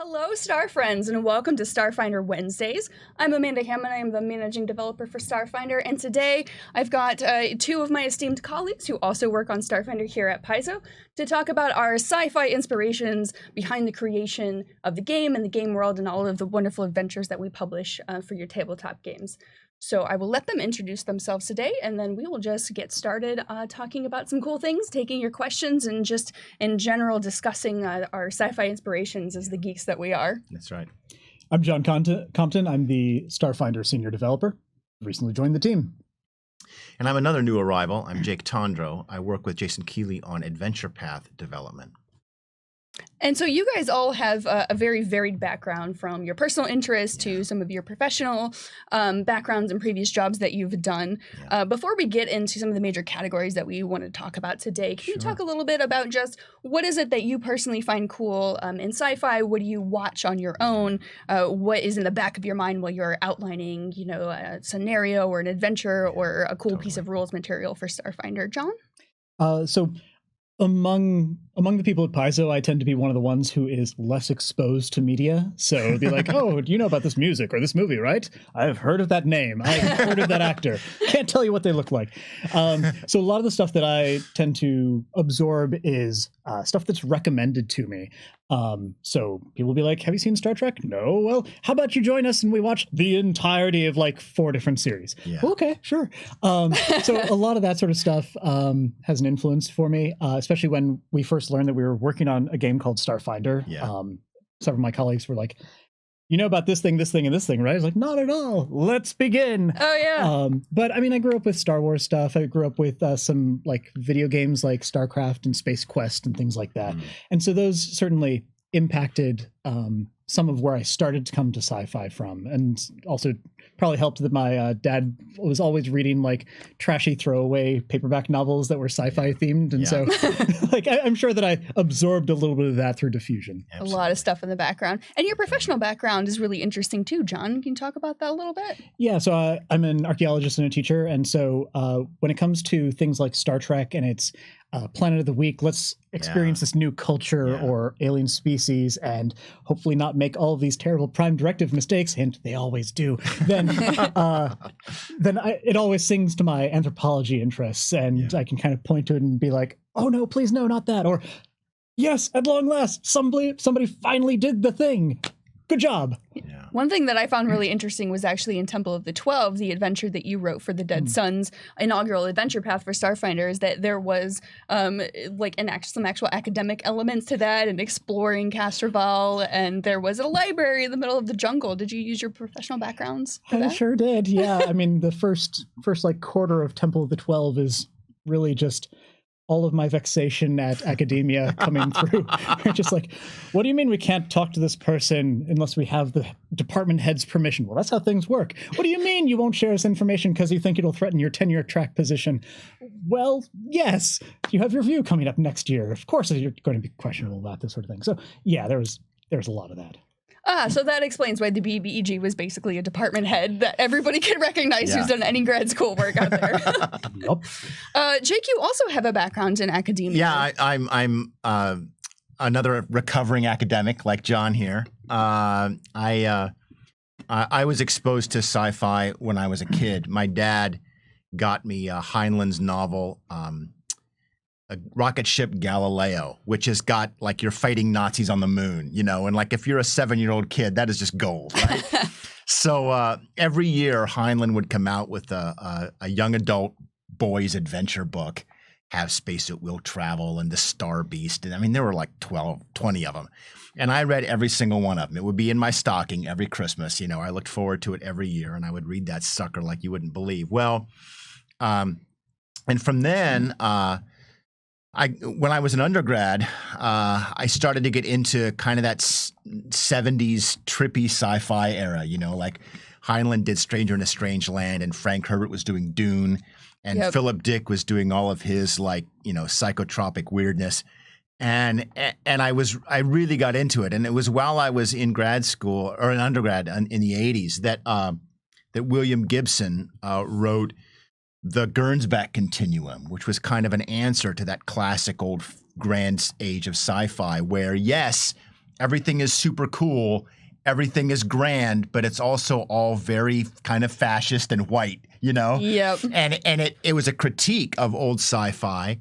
Hello, Star Friends, and welcome to Starfinder Wednesdays. I'm Amanda Hammond. I am the managing developer for Starfinder, and today I've got two of my esteemed colleagues who also work on Starfinder here at Paizo to talk about our sci-fi inspirations behind the creation of the game and the game world and all of the wonderful adventures that we publish for your tabletop games. So I will let them introduce themselves today, and then we will just get started talking about some cool things, taking your questions, and just in general discussing our sci-fi inspirations as the geeks that we are. That's right. I'm John Compton. I'm the Starfinder senior developer. Recently joined the team. And I'm another new arrival. I'm Jake Tondro. I work with Jason Keeley on Adventure Path development. And so you guys all have a very varied background, from your personal interests to some of your professional backgrounds and previous jobs that you've done. Before we get into some of the major categories that we want to talk about today, can you talk a little bit about just what is it that you personally find cool in sci-fi? What do you watch on your own? What is in the back of your mind while you're outlining, a scenario or an adventure or a cool piece of rules material for Starfinder? John? So among the people at Paizo, I tend to be one of the ones who is less exposed to media. So it'd be like, oh, do you know about this music or this movie, right? I've heard of that name. I've heard of that actor. Can't tell you what they look like. So a lot of the stuff that I tend to absorb is stuff that's recommended to me. So people will be like, have you seen Star Trek? No. Well, how about you join us and we watch the entirety of like 4 different series? Yeah. Okay, sure. So a lot of that sort of stuff has an influence for me, especially when we first learned that we were working on a game called Starfinder. Several of my colleagues were like, you know about this thing, and this thing, right? I was like, not at all. Let's begin. Oh, yeah. But I mean, I grew up with Star Wars stuff. I grew up with some like video games like StarCraft and Space Quest and things like that. And so those certainly impacted some of where I started to come to sci-fi from, and also probably helped that my dad was always reading like trashy throwaway paperback novels that were sci-fi themed. And so like I'm sure that I absorbed a little bit of that through diffusion. Absolutely. A lot of stuff in the background. And your professional background is really interesting too, John. Can you talk about that a little bit? Yeah, so I'm an archaeologist and a teacher. And so when it comes to things like Star Trek and its Planet of the Week, let's experience this new culture or alien species and hopefully not make all of these terrible Prime Directive mistakes, hint, they always do, then it always sings to my anthropology interests, and I can kind of point to it and be like, oh no, please no, not that, or yes, at long last, somebody finally did the thing. Good job. Yeah. One thing that I found really interesting was actually in Temple of the 12, the adventure that you wrote for the Dead Sun's inaugural adventure path for Starfinder, is that there was some actual academic elements to that and exploring Castroval, and there was a library in the middle of the jungle. Did you use your professional backgrounds for that? I sure did, yeah. I mean, the first like quarter of Temple of the 12 is really just all of my vexation at academia coming through. Just like, what do you mean we can't talk to this person unless we have the department head's permission? Well, that's how things work. What do you mean you won't share this information because you think it'll threaten your tenure track position? Well, yes, you have your review coming up next year. Of course you're going to be questionable about this sort of thing. So yeah, there's a lot of that. So that explains why the BBEG was basically a department head that everybody could recognize who's done any grad school work out there. Jake, you also have a background in academia. Yeah, I'm another recovering academic like John here. I was exposed to sci-fi when I was a kid. My dad got me Heinlein's novel, a rocket ship Galileo, which has got like you're fighting Nazis on the moon, and like if you're a 7-year-old kid, that is just gold, right? So every year Heinlein would come out with a young adult boys adventure book, Have Space at Will Travel and The Star Beast. And I mean, there were like 20 of them. And I read every single one of them. It would be in my stocking every Christmas. I looked forward to it every year, and I would read that sucker like you wouldn't believe. Well, and from then, when I was an undergrad, I started to get into kind of that 70s trippy sci-fi era, like Heinlein did Stranger in a Strange Land, and Frank Herbert was doing Dune, and Philip Dick was doing all of his psychotropic weirdness. And I really got into it. And it was while I was in grad school or in undergrad in the 80s that William Gibson wrote the Gernsback Continuum, which was kind of an answer to that classic old grand age of sci-fi where, yes, everything is super cool, everything is grand, but it's also all very kind of fascist and white, you know? Yep. And it was a critique of old sci-fi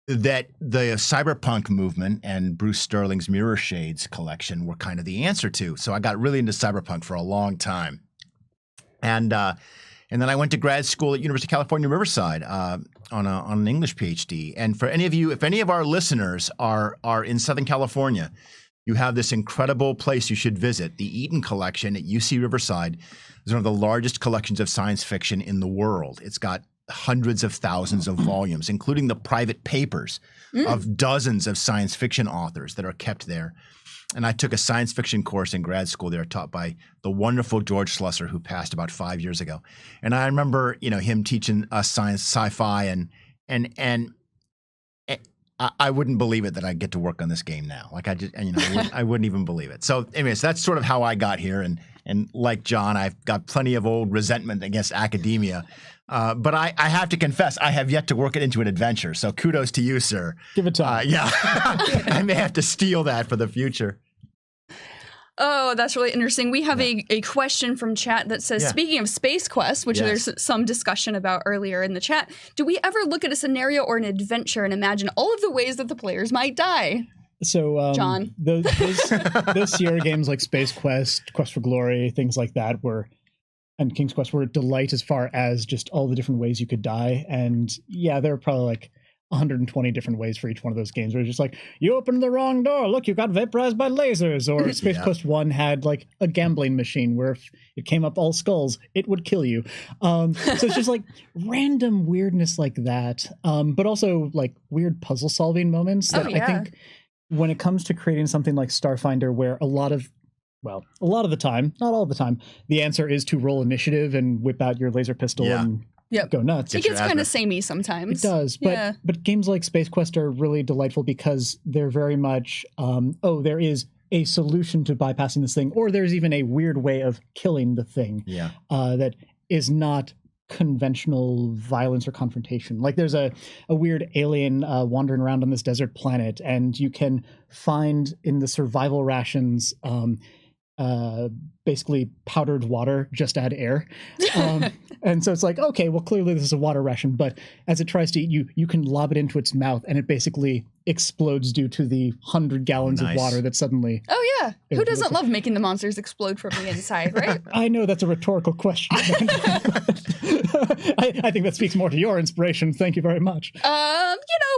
that the cyberpunk movement and Bruce Sterling's Mirror Shades collection were kind of the answer to. So I got really into cyberpunk for a long time. And then I went to grad school at University of California, Riverside on an English PhD. And for any of you, if any of our listeners are in Southern California, you have this incredible place you should visit. The Eaton Collection at UC Riverside is one of the largest collections of science fiction in the world. It's got hundreds of thousands of volumes, including the private papers of dozens of science fiction authors that are kept there. And I took a science fiction course in grad school there taught by the wonderful George Slusser, who passed about 5 years ago. And I remember, him teaching us science, sci-fi, and I wouldn't believe it that I get to work on this game now. Like I wouldn't even believe it. So anyways, that's sort of how I got here. And like John, I've got plenty of old resentment against academia. But I have to confess, I have yet to work it into an adventure. So kudos to you, sir. Give it time. Yeah. I may have to steal that for the future. Oh, that's really interesting. We have a question from chat that says, speaking of Space Quest, which there's some discussion about earlier in the chat, do we ever look at a scenario or an adventure and imagine all of the ways that the players might die? So, John. those Sierra games like Space Quest, Quest for Glory, things like that and King's Quest were a delight as far as just all the different ways you could die. And yeah, there are probably like 120 different ways for each one of those games where it's just like, you opened the wrong door, look, you got vaporized by lasers. Or Space Quest 1 had like a gambling machine where if it came up all skulls, it would kill you. So it's just like random weirdness like that. But also like weird puzzle solving moments that I think when it comes to creating something like Starfinder, where a lot of the time, not all the time, the answer is to roll initiative and whip out your laser pistol and go nuts. It gets kind of samey sometimes. It does, but games like Space Quest are really delightful because they're very much, there is a solution to bypassing this thing, or there's even a weird way of killing the thing that is not conventional violence or confrontation. Like there's a weird alien wandering around on this desert planet, and you can find in the survival rations basically powdered water, just add air. And so it's like, okay, well, clearly this is a water ration, but as it tries to eat you, you can lob it into its mouth and it basically explodes due to the 100 gallons of water that suddenly... Oh, yeah. Who doesn't love making the monsters explode from the inside, right? I know that's a rhetorical question. I think that speaks more to your inspiration. Thank you very much.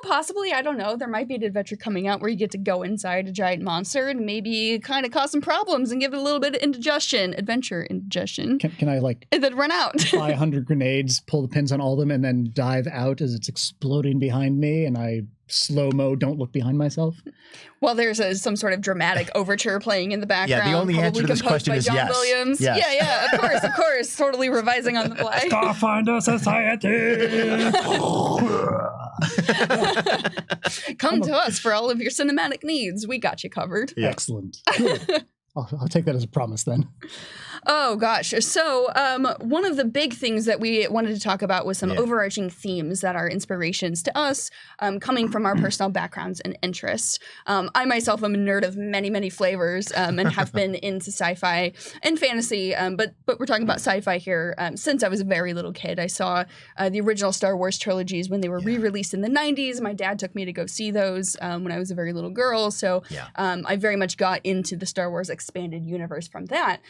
Possibly. I don't know. There might be an adventure coming out where you get to go inside a giant monster and maybe kind of cause some problems and give it a little bit of indigestion. Adventure indigestion. Can I and then run out? Buy 100 grenades, pull the pins on all of them, and then dive out as it's exploding behind me, and I slow-mo don't look behind myself? Well, there's some sort of dramatic overture playing in the background. Yeah, the only answer to this question is John yes. Williams. Yes. Yeah, of course. Totally revising on the fly. Starfinder Society! Come to us for all of your cinematic needs. We got you covered. Yeah. Excellent. Good. I'll take that as a promise then. Oh, gosh. So one of the big things that we wanted to talk about was some overarching themes that are inspirations to us, coming from our personal backgrounds and interests. I myself am a nerd of many, many flavors and have been into sci-fi and fantasy, but we're talking about sci-fi here. Since I was a very little kid, I saw the original Star Wars trilogies when they were re-released in the 90s. My dad took me to go see those when I was a very little girl. So I very much got into the Star Wars expanded universe from that.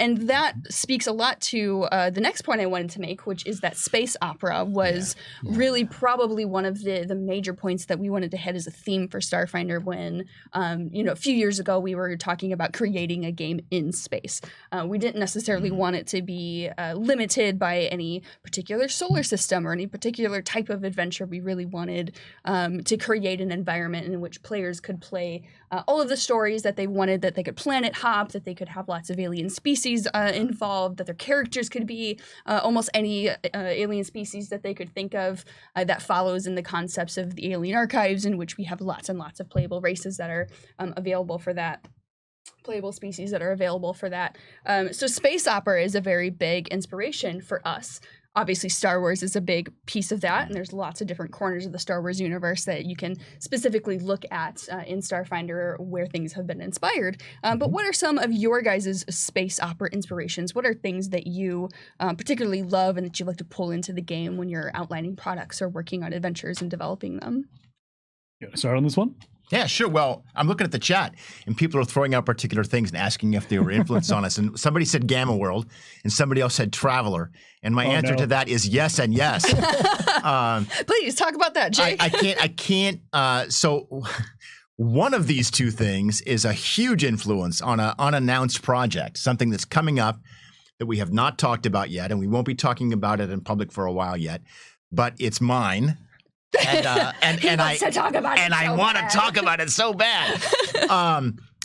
And that speaks a lot to the next point I wanted to make, which is that space opera was really probably one of the major points that we wanted to head as a theme for Starfinder when, a few years ago we were talking about creating a game in space. We didn't necessarily want it to be limited by any particular solar system or any particular type of adventure. We really wanted to create an environment in which players could play all of the stories that they wanted, that they could planet hop, that they could have lots of alien species involved, that their characters could be almost any alien species that they could think of that follows in the concepts of the Alien Archives, in which we have lots and lots of playable races that are available for that. Playable species that are available for that. So space opera is a very big inspiration for us. obviously Star Wars is a big piece of that, and there's lots of different corners of the Star Wars universe that you can specifically look at in Starfinder where things have been inspired. But what are some of your guys' space opera inspirations? What are things that you particularly love and that you like to pull into the game when you're outlining products or working on adventures and developing them? You want to start on this one? Yeah, sure. Well, I'm looking at the chat, and people are throwing out particular things and asking if they were influenced on us. And somebody said Gamma World, and somebody else said Traveler. And my answer to that is yes and yes. Please talk about that, Jake. I can't. So one of these two things is a huge influence on an unannounced project, something that's coming up that we have not talked about yet, and we won't be talking about it in public for a while yet. But it's mine. And I want to talk about it so bad.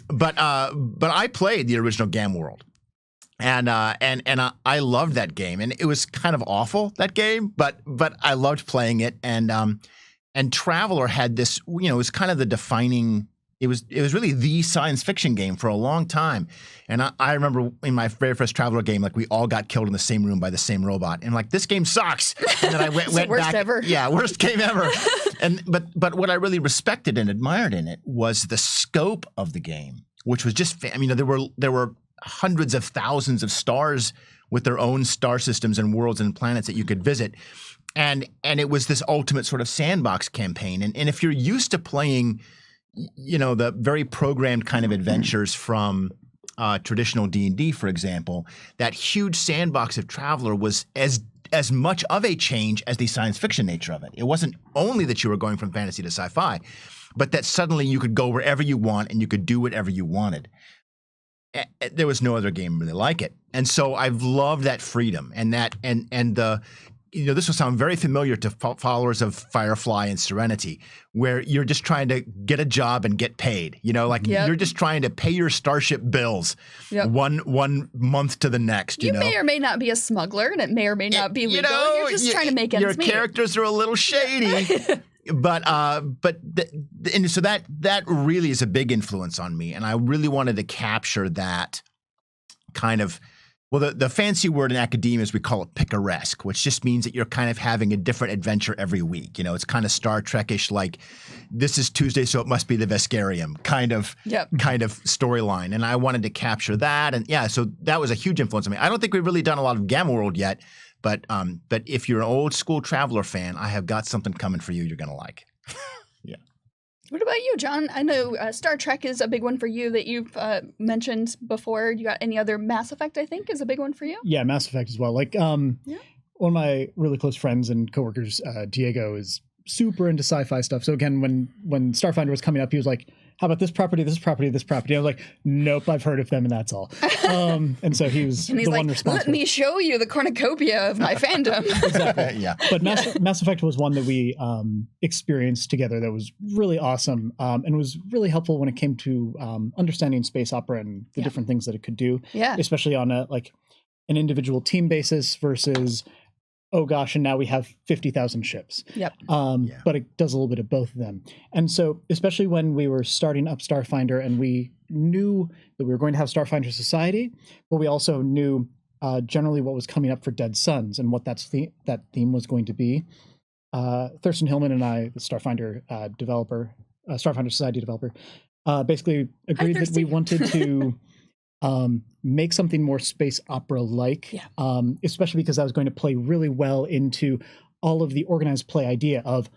But I played the original Gamma World, and I loved that game, and it was kind of awful, that game, but I loved playing it, and Traveler had this, it was kind of the defining. It was really the science fiction game for a long time. And I remember in my very first Traveler game, like we all got killed in the same room by the same robot. And like, this game sucks. And then I went worst back. Ever. Yeah, worst game ever. But what I really respected and admired in it was the scope of the game, which was just, there were hundreds of thousands of stars with their own star systems and worlds and planets that you could visit. And it was this ultimate sort of sandbox campaign. And if you're used to playing, the very programmed kind of adventures from traditional D&D, for example, that huge sandbox of Traveler was as much of a change as the science fiction nature of it. It wasn't only that you were going from fantasy to sci-fi, but that suddenly you could go wherever you want and you could do whatever you wanted. There was no other game really like it. And so I've loved that freedom and the this will sound very familiar to followers of Firefly and Serenity, where you're just trying to get a job and get paid. You're just trying to pay your starship bills one month to the next. You may or may not be a smuggler, and it may or may not be legal. You're just trying to make ends meet. Your characters are a little shady. So that really is a big influence on me, and I really wanted to capture that kind of. Well, the fancy word in academia is we call it picaresque, which just means that you're kind of having a different adventure every week. It's kind of Star Trek-ish, like this is Tuesday, so it must be the Vescarium kind of storyline. And I wanted to capture that. And yeah, so that was a huge influence on me. I don't think we've really done a lot of Gamma World yet, but if you're an old school Traveler fan, I have got something coming for you you're going to like. What about you, John? I know Star Trek is a big one for you that you've mentioned before. You got any other? Mass Effect, I think, is a big one for you? Yeah, Mass Effect as well. Like, one of my really close friends and coworkers, Diego, is super into sci-fi stuff. So again, when Starfinder was coming up, he was like, how about this property, this property, this property? I was like, nope, I've heard of them and that's all. And so he's the one responsible. Let me show you the cornucopia of my fandom. Exactly. Yeah. But Mass Effect was one that we experienced together that was really awesome and was really helpful when it came to understanding space opera and the different things that it could do. Yeah. Especially on an individual team basis versus, oh gosh, and now we have 50,000 ships. Yep. But it does a little bit of both of them. And so, especially when we were starting up Starfinder and we knew that we were going to have Starfinder Society, but we also knew generally what was coming up for Dead Suns and what that theme was going to be. Thurston Hillman and I, the Starfinder Starfinder Society developer, basically agreed that we wanted to make something more space opera-like, especially because I was going to play really well into all of the organized play idea of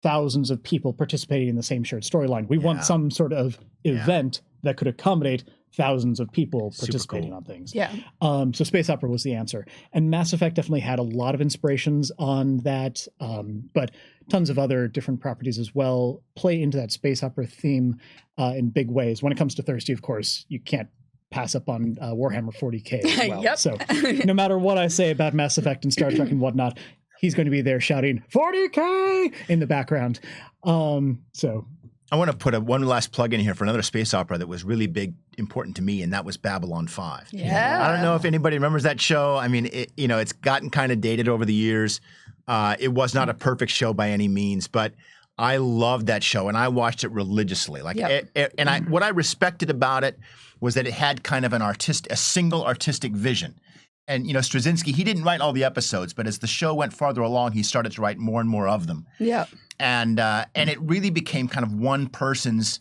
thousands of people participating in the same shared storyline. We want some sort of event that could accommodate thousands of people participating on things. Yeah. So space opera was the answer. And Mass Effect definitely had a lot of inspirations on that, but tons of other different properties as well play into that space opera theme in big ways. When it comes to Thirsty, of course, you can't pass up on Warhammer 40K as well. Yep. So no matter what I say about Mass Effect and Star Trek and whatnot, he's going to be there shouting 40K in the background. So I want to put one last plug in here for another space opera that was really important to me, and that was Babylon 5. Yeah. I don't know if anybody remembers that show. I mean, it's gotten kind of dated over the years. It was not a perfect show by any means, but I loved that show, and I watched it religiously. What I respected about it was that it had kind of a single artistic vision. Straczynski, he didn't write all the episodes, but as the show went farther along, he started to write more and more of them. Yeah. And it really became kind of one person's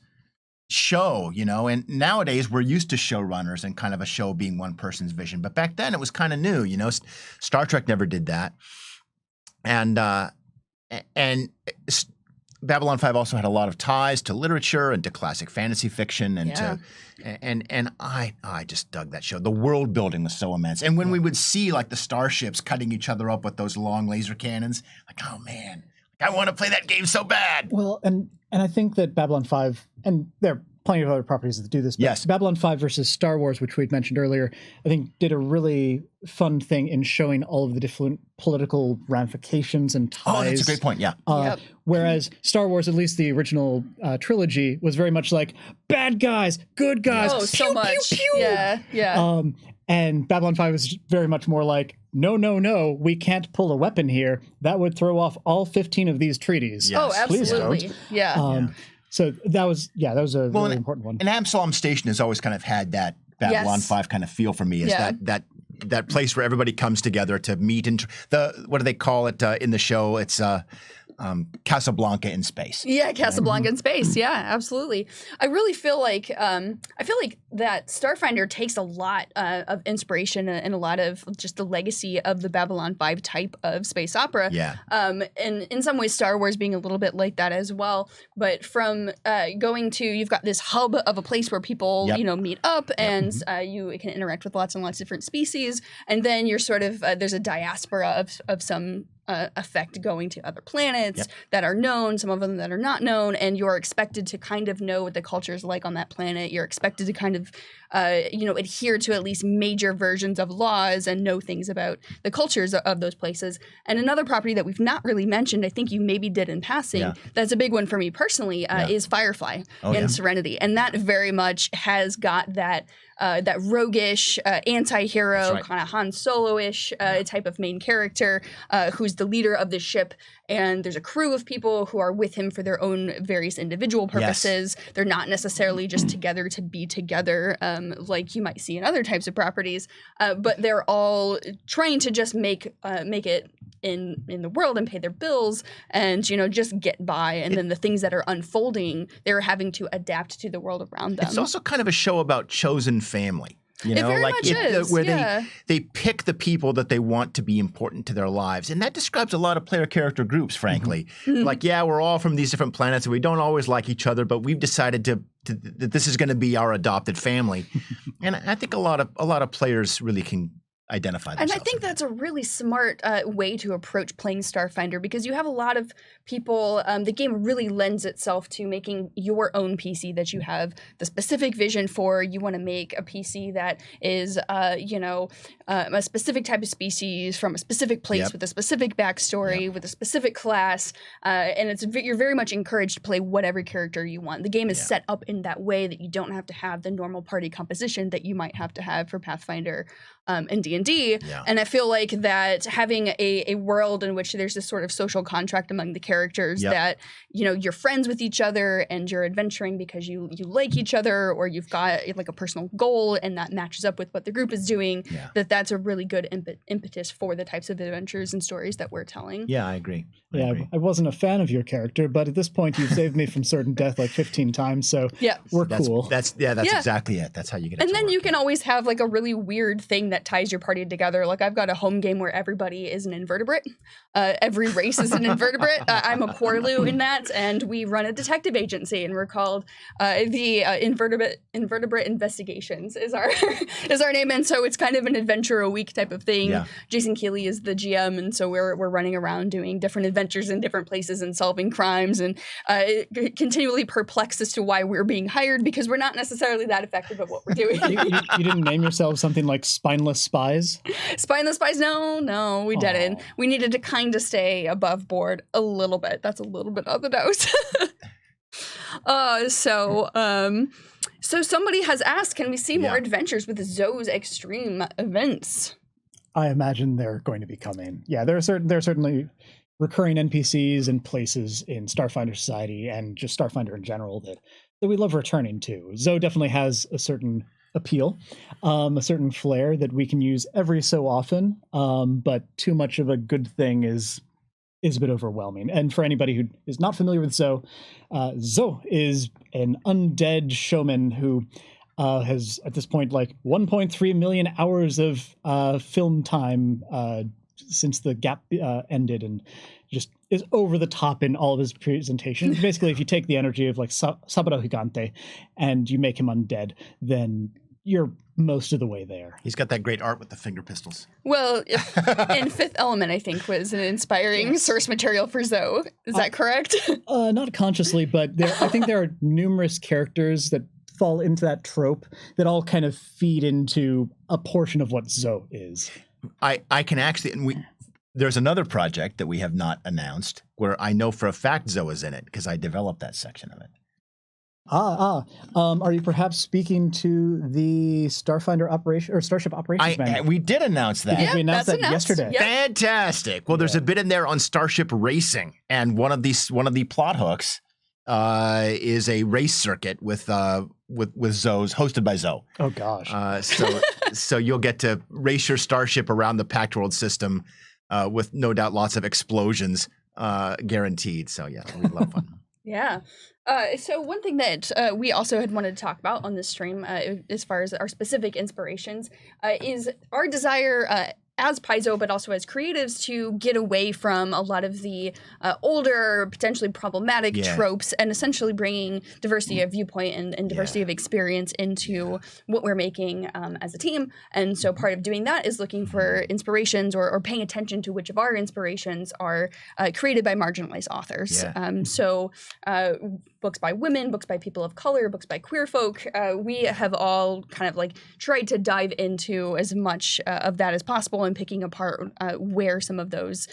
show, and nowadays we're used to showrunners and kind of a show being one person's vision. But back then it was kind of new, Star Trek never did that. And Babylon 5 also had a lot of ties to literature and to classic fantasy fiction and I just dug that show. The world building was so immense. And when we would see like the starships cutting each other up with those long laser cannons, like, oh man, I want to play that game so bad. Well, and I think that Babylon 5, and there are plenty of other properties that do this, but yes. Babylon 5 versus Star Wars, which we'd mentioned earlier, I think did a really fun thing in showing all of the different political ramifications and ties. Oh, that's a great point, yeah. Whereas Star Wars, at least the original trilogy, was very much like, bad guys, good guys. Oh, pew, so much. Pew, pew. Yeah. And Babylon 5 was very much more like, no, we can't pull a weapon here. That would throw off all 15 of these treaties. Yes. Oh, absolutely. Please don't. Yeah. So that was a really important one. And Absalom Station has always kind of had that Babylon 5 kind of feel for me, is that place where everybody comes together to meet. And what do they call it in the show? It's Casablanca in space. Yeah, Casablanca in space. Yeah, absolutely. I really feel like that Starfinder takes a lot of inspiration and a lot of just the legacy of the Babylon 5 type of space opera. Yeah. And in some ways, Star Wars being a little bit like that as well. But from you've got this hub of a place where people meet up and you can interact with lots and lots of different species, and then you're sort of there's a diaspora of some effect going to other planets that are known, some of them that are not known, and you're expected to kind of know what the culture is like on that planet. You're expected to kind of, adhere to at least major versions of laws and know things about the cultures of those places. And another property that we've not really mentioned, I think you maybe did in passing, that's a big one for me personally, is Firefly and Serenity. And that very much has got that roguish, anti-hero, kind of Han Solo-ish type of main character who's the leader of the ship, and there's a crew of people who are with him for their own various individual purposes. Yes. They're not necessarily just together to be together like you might see in other types of properties, but they're all trying to just make it in the world and pay their bills and, just get by. And then the things that are unfolding, they're having to adapt to the world around them. It's also kind of a show about chosen family. Where they pick the people that they want to be important to their lives. And that describes a lot of player character groups, frankly. Mm-hmm. Like, we're all from these different planets and we don't always like each other, but we've decided that this is going to be our adopted family. And I think a lot of players really can identify themselves. And I think that's a really smart way to approach playing Starfinder, because you have a lot of people, the game really lends itself to making your own PC that you have the specific vision for. You want to make a PC that is, a specific type of species from a specific place with a specific backstory, with a specific class, and you're very much encouraged to play whatever character you want. The game is set up in that way that you don't have to have the normal party composition that you might have to have for Pathfinder and D&D. And I feel like that having a world in which there's this sort of social contract among the characters that, you're friends with each other and you're adventuring because you like each other, or you've got like a personal goal and that matches up with what the group is doing, that's a really good impetus for the types of adventures and stories that we're telling. Yeah, I agree. I wasn't a fan of your character, but at this point you've saved me from certain death like 15 times, so we're cool. That's exactly it. That's how you get it. And then work. You can always have like a really weird thing that ties your party together. Like I've got a home game where everybody is an invertebrate. Every race is an invertebrate. I'm a Porlu in that, and we run a detective agency, and we're called the Invertebrate Investigations is our name, and so it's kind of an adventure a week type of thing. Jason Keeley is the GM, and so we're running around doing different adventures in different places and solving crimes, and continually perplexed as to why we're being hired, because we're not necessarily that effective at what we're doing. You didn't name yourself something like Spineless Spies? Spineless Spies? No, we didn't. We needed to kind of stay above board a little bit. That's a little bit on the nose. So somebody has asked, can we see more adventures with Zoe's extreme events? I imagine they're going to be coming. Yeah, there are certainly recurring NPCs and places in Starfinder Society and just Starfinder in general that we love returning to. Zoe definitely has a certain appeal, a certain flair that we can use every so often, but too much of a good thing is a bit overwhelming. And for anybody who is not familiar with Zoe, Zoe is an undead showman who has at this point like 1.3 million hours of film time since the gap ended, and just is over the top in all of his presentations. Basically, if you take the energy of like Saburo Gigante and you make him undead, then you're most of the way there. He's got that great art with the finger pistols. Well, and Fifth Element, I think, was an inspiring source material for Zoe. Is that correct? Not consciously, but I think there are numerous characters that fall into that trope that all kind of feed into a portion of what Zoe is. I can actually, and there's another project that we have not announced where I know for a fact Zoe is in it because I developed that section of it. Are you perhaps speaking to the Starfinder operation or Starship operations manual? We did announce that. Because we announced that yesterday. Yep. Fantastic. Well, there's a bit in there on Starship racing, and one of the plot hooks is a race circuit with Zoes, hosted by Zoe. Oh gosh. So you'll get to race your starship around the Pact World system with no doubt lots of explosions guaranteed. So yeah, we love fun. Yeah. So one thing that we also had wanted to talk about on this stream, as far as our specific inspirations, is our desire as Paizo, but also as creatives, to get away from a lot of the older, potentially problematic tropes, and essentially bringing diversity of viewpoint and diversity of experience into what we're making as a team. And so part of doing that is looking for inspirations or paying attention to which of our inspirations are created by marginalized authors. So books by women, books by people of color, books by queer folk, we have all kind of like tried to dive into as much of that as possible, and picking apart where some of those,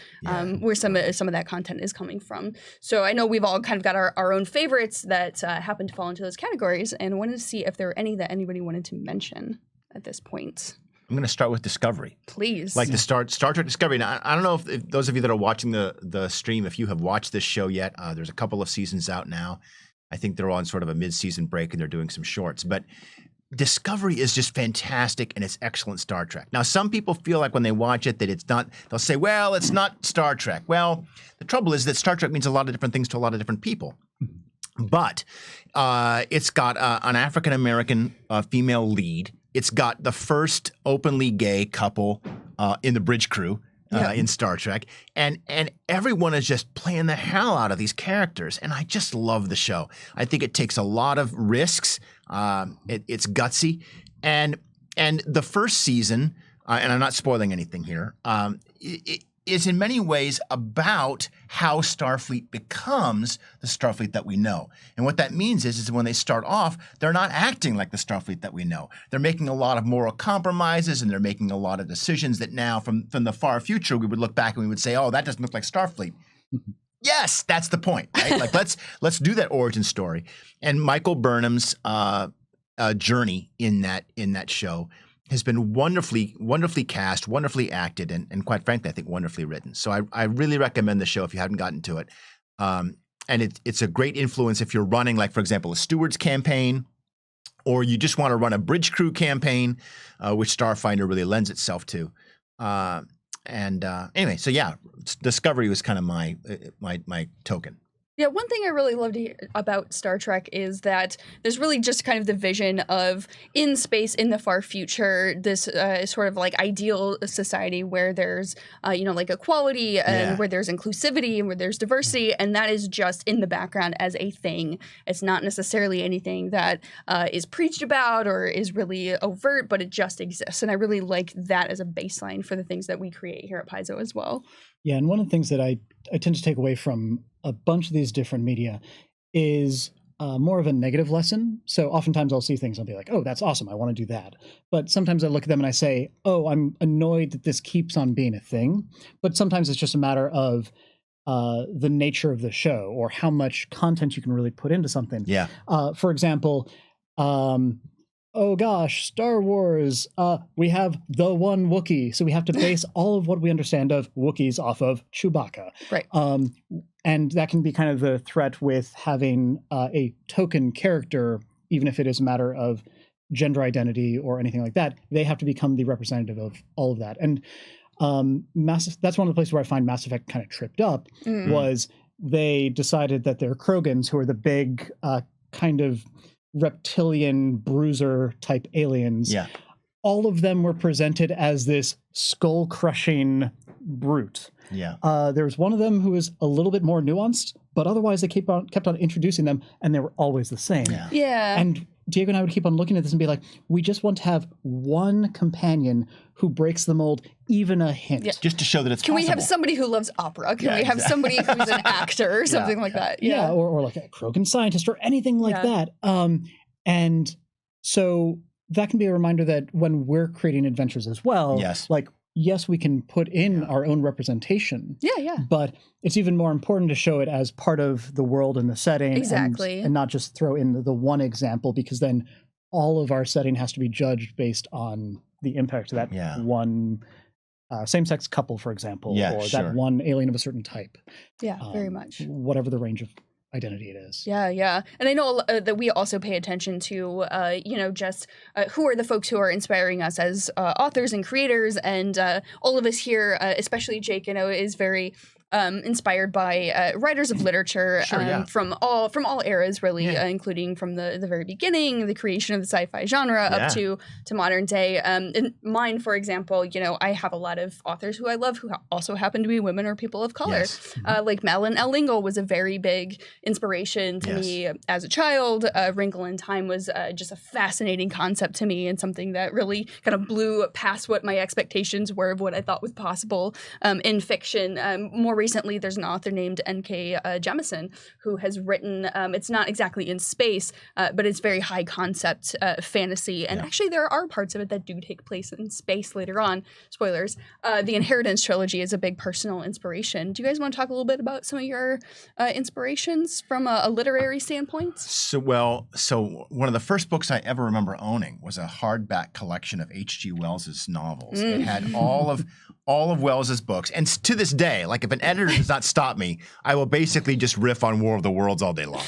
where some of that content is coming from. So I know we've all kind of got our own favorites that happen to fall into those categories, and wanted to see if there were any that anybody wanted to mention at this point. I'm going to start with Discovery. Please. Like the Star Trek Discovery. Now, I don't know if those of you that are watching the stream, if you have watched this show yet, there's a couple of seasons out now. I think they're on sort of a mid-season break, and they're doing some shorts. But Discovery is just fantastic, and it's excellent Star Trek. Now, some people feel like when they watch it that it's not, they'll say, well, it's not Star Trek. Well, the trouble is that Star Trek means a lot of different things to a lot of different people. But it's got an African-American female lead. It's got the first openly gay couple in the bridge crew in Star Trek. And everyone is just playing the hell out of these characters. And I just love the show. I think it takes a lot of risks. It's gutsy. And the first season, and I'm not spoiling anything here, is in many ways about how Starfleet becomes the Starfleet that we know. And what that means is when they start off, they're not acting like the Starfleet that we know. They're making a lot of moral compromises, and they're making a lot of decisions that now from the far future, we would look back and we would say, oh, that doesn't look like Starfleet. Yes, that's the point, right? Like let's do that origin story. And Michael Burnham's journey in that show has been wonderfully cast, wonderfully acted, and quite frankly, I think wonderfully written. So I really recommend the show if you haven't gotten to it. And it's a great influence if you're running, like, for example, a Stewards campaign, or you just want to run a bridge crew campaign, which Starfinder really lends itself to. Anyway, so yeah, Discovery was kind of my token. Yeah, one thing I really loved about Star Trek is that there's really just kind of the vision of in space, in the far future, this sort of like ideal society where there's, like equality and where there's inclusivity and where there's diversity. And that is just in the background as a thing. It's not necessarily anything that is preached about or is really overt, but it just exists. And I really like that as a baseline for the things that we create here at Paizo as well. Yeah, and one of the things that I tend to take away from a bunch of these different media is more of a negative lesson. So oftentimes I'll see things, I'll be like, oh, that's awesome, I want to do that. But sometimes I look at them and I say, oh, I'm annoyed that this keeps on being a thing. But sometimes it's just a matter of the nature of the show or how much content you can really put into something. Yeah. For example, oh gosh, Star Wars, we have the one Wookiee, so we have to base all of what we understand of Wookiees off of Chewbacca. Right. And that can be kind of the threat with having a token character, even if it is a matter of gender identity or anything like that. They have to become the representative of all of that. And that's one of the places where I find Mass Effect kind of tripped up, was they decided that they're Krogans, who are the big kind of reptilian bruiser type aliens. Yeah. All of them were presented as this skull-crushing brute. Yeah. There's one of them who is a little bit more nuanced, but otherwise they kept on introducing them, and they were always the same. Yeah. And Diego and I would keep on looking at this and be like, we just want to have one companion who breaks the mold, even a hint. Yeah. Just to show that it's Can possible. we have somebody who loves opera? Can we have somebody who's an actor or something like that? Yeah, or like a Krogan scientist or anything like that. And so that can be a reminder that when we're creating adventures as well, yes, we can put in our own representation. Yeah. But it's even more important to show it as part of the world and the setting. Exactly. And not just throw in the one example, because then all of our setting has to be judged based on the impact of that one same-sex couple, for example, or that one alien of a certain type. Yeah, very much. Whatever the range of identity it is. Yeah. And I know that we also pay attention to, just who are the folks who are inspiring us as authors and creators. And all of us here, especially Jake, is very inspired by writers of literature from all eras, really, including from the very beginning, the creation of the sci-fi genre up to modern day. In mine, for example, I have a lot of authors who I love who also happen to be women or people of color. Like Madeline L. Lingle was a very big inspiration to me as a child. Wrinkle in Time was just a fascinating concept to me and something that really kind of blew past what my expectations were of what I thought was possible in fiction. More recently, there's an author named N.K. Jemisin who has written, it's not exactly in space, but it's very high concept fantasy. And actually, there are parts of it that do take place in space later on. Spoilers. The Inheritance trilogy is a big personal inspiration. Do you guys want to talk a little bit about some of your inspirations from a literary standpoint? So one of the first books I ever remember owning was a hardback collection of H.G. Wells's novels. It had all of Wells's books. And to this day, like if an editor does not stop me, I will basically just riff on War of the Worlds all day long.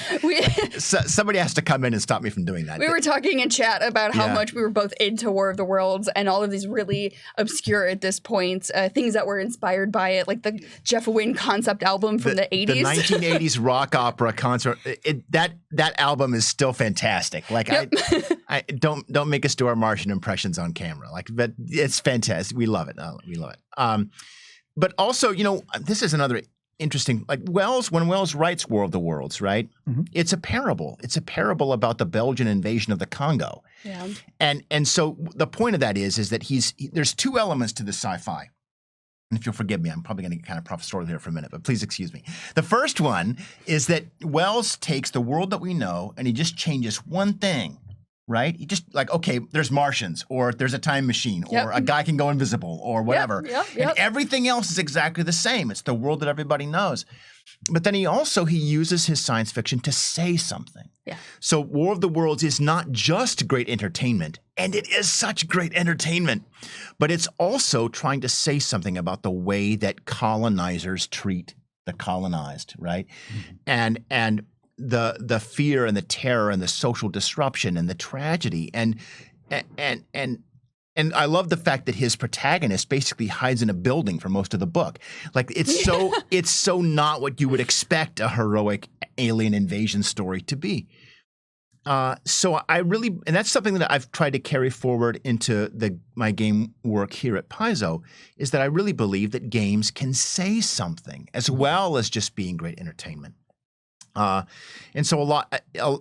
Somebody has to come in and stop me from doing that. We were talking in chat about how much we were both into War of the Worlds and all of these really obscure at this point things that were inspired by it, like the Jeff Wynne concept album from the 80s. The 1980s rock opera concert. That album is still fantastic. Like I don't make us do our Martian impressions on camera. Like, but it's fantastic. We love it. We love it. But also, this is another interesting, like when Wells writes War of the Worlds, right? Mm-hmm. It's a parable. It's a parable about the Belgian invasion of the Congo. Yeah. And so the point of that is that there's two elements to the sci-fi. And if you'll forgive me, I'm probably going to get kind of professorial here for a minute, but please excuse me. The first one is that Wells takes the world that we know and he just changes one thing. Right? He just okay, there's Martians, or there's a time machine, or a guy can go invisible, or whatever. And everything else is exactly the same. It's the world that everybody knows. But then he uses his science fiction to say something. Yeah. So War of the Worlds is not just great entertainment, and it is such great entertainment, but it's also trying to say something about the way that colonizers treat the colonized, right? Mm-hmm. And the fear and the terror and the social disruption and the tragedy and I love the fact that his protagonist basically hides in a building for most of the book. Like it's so not what you would expect a heroic alien invasion story to be. So and that's something that I've tried to carry forward into my game work here at Paizo, is that I really believe that games can say something as well as just being great entertainment. And so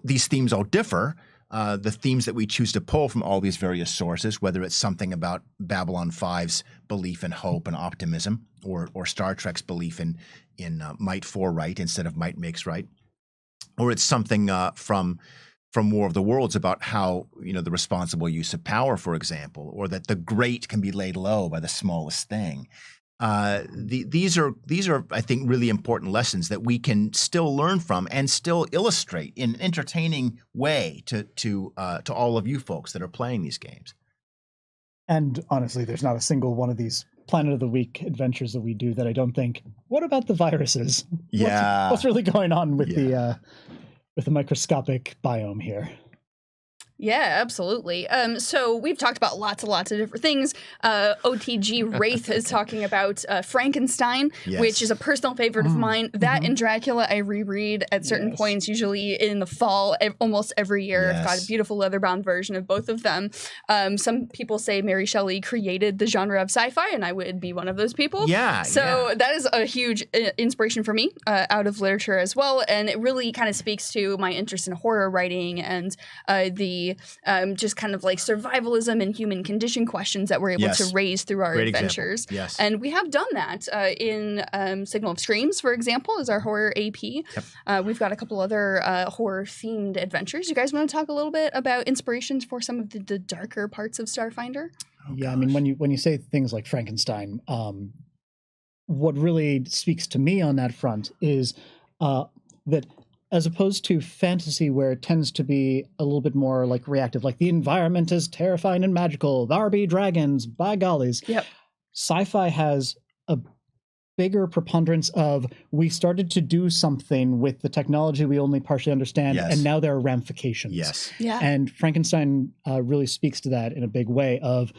these themes all differ. The themes that we choose to pull from all these various sources, whether it's something about Babylon 5's belief in hope and optimism, or Star Trek's belief in might for right instead of might makes right, or it's something from War of the Worlds about how the responsible use of power, for example, or that the great can be laid low by the smallest thing. These are I think really important lessons that we can still learn from and still illustrate in an entertaining way to all of you folks that are playing these games. And honestly, there's not a single one of these Planet of the Week adventures that we do that I don't think, what about the viruses? What's really going on with the microscopic biome here? Yeah, absolutely. So we've talked about lots and lots of different things. OTG Wraith is talking about Frankenstein, Yes. which is a personal favorite of mine. That and Dracula I reread at certain points, usually in the fall, almost every year. I've got a beautiful leather-bound version of both of them. Some people say Mary Shelley created the genre of sci-fi, and I would be one of those people. Yeah. So that is a huge inspiration for me out of literature as well, and it really kind of speaks to my interest in horror writing and the just kind of like survivalism and human condition questions that we're able to raise through our adventures. Yes. And we have done that in Signal of Screams, for example, is our horror AP. Yep. We've got a couple other horror-themed adventures. You guys want to talk a little bit about inspirations for some of the darker parts of Starfinder? Yeah, I mean, when you say things like Frankenstein, what really speaks to me on that front is that as opposed to fantasy, where it tends to be a little bit more like reactive, like the environment is terrifying and magical, there be dragons, by gollies. Yep. Sci-fi has a bigger preponderance of, we started to do something with the technology we only partially understand, and now there are ramifications. Yes. Yeah. And Frankenstein really speaks to that in a big way of,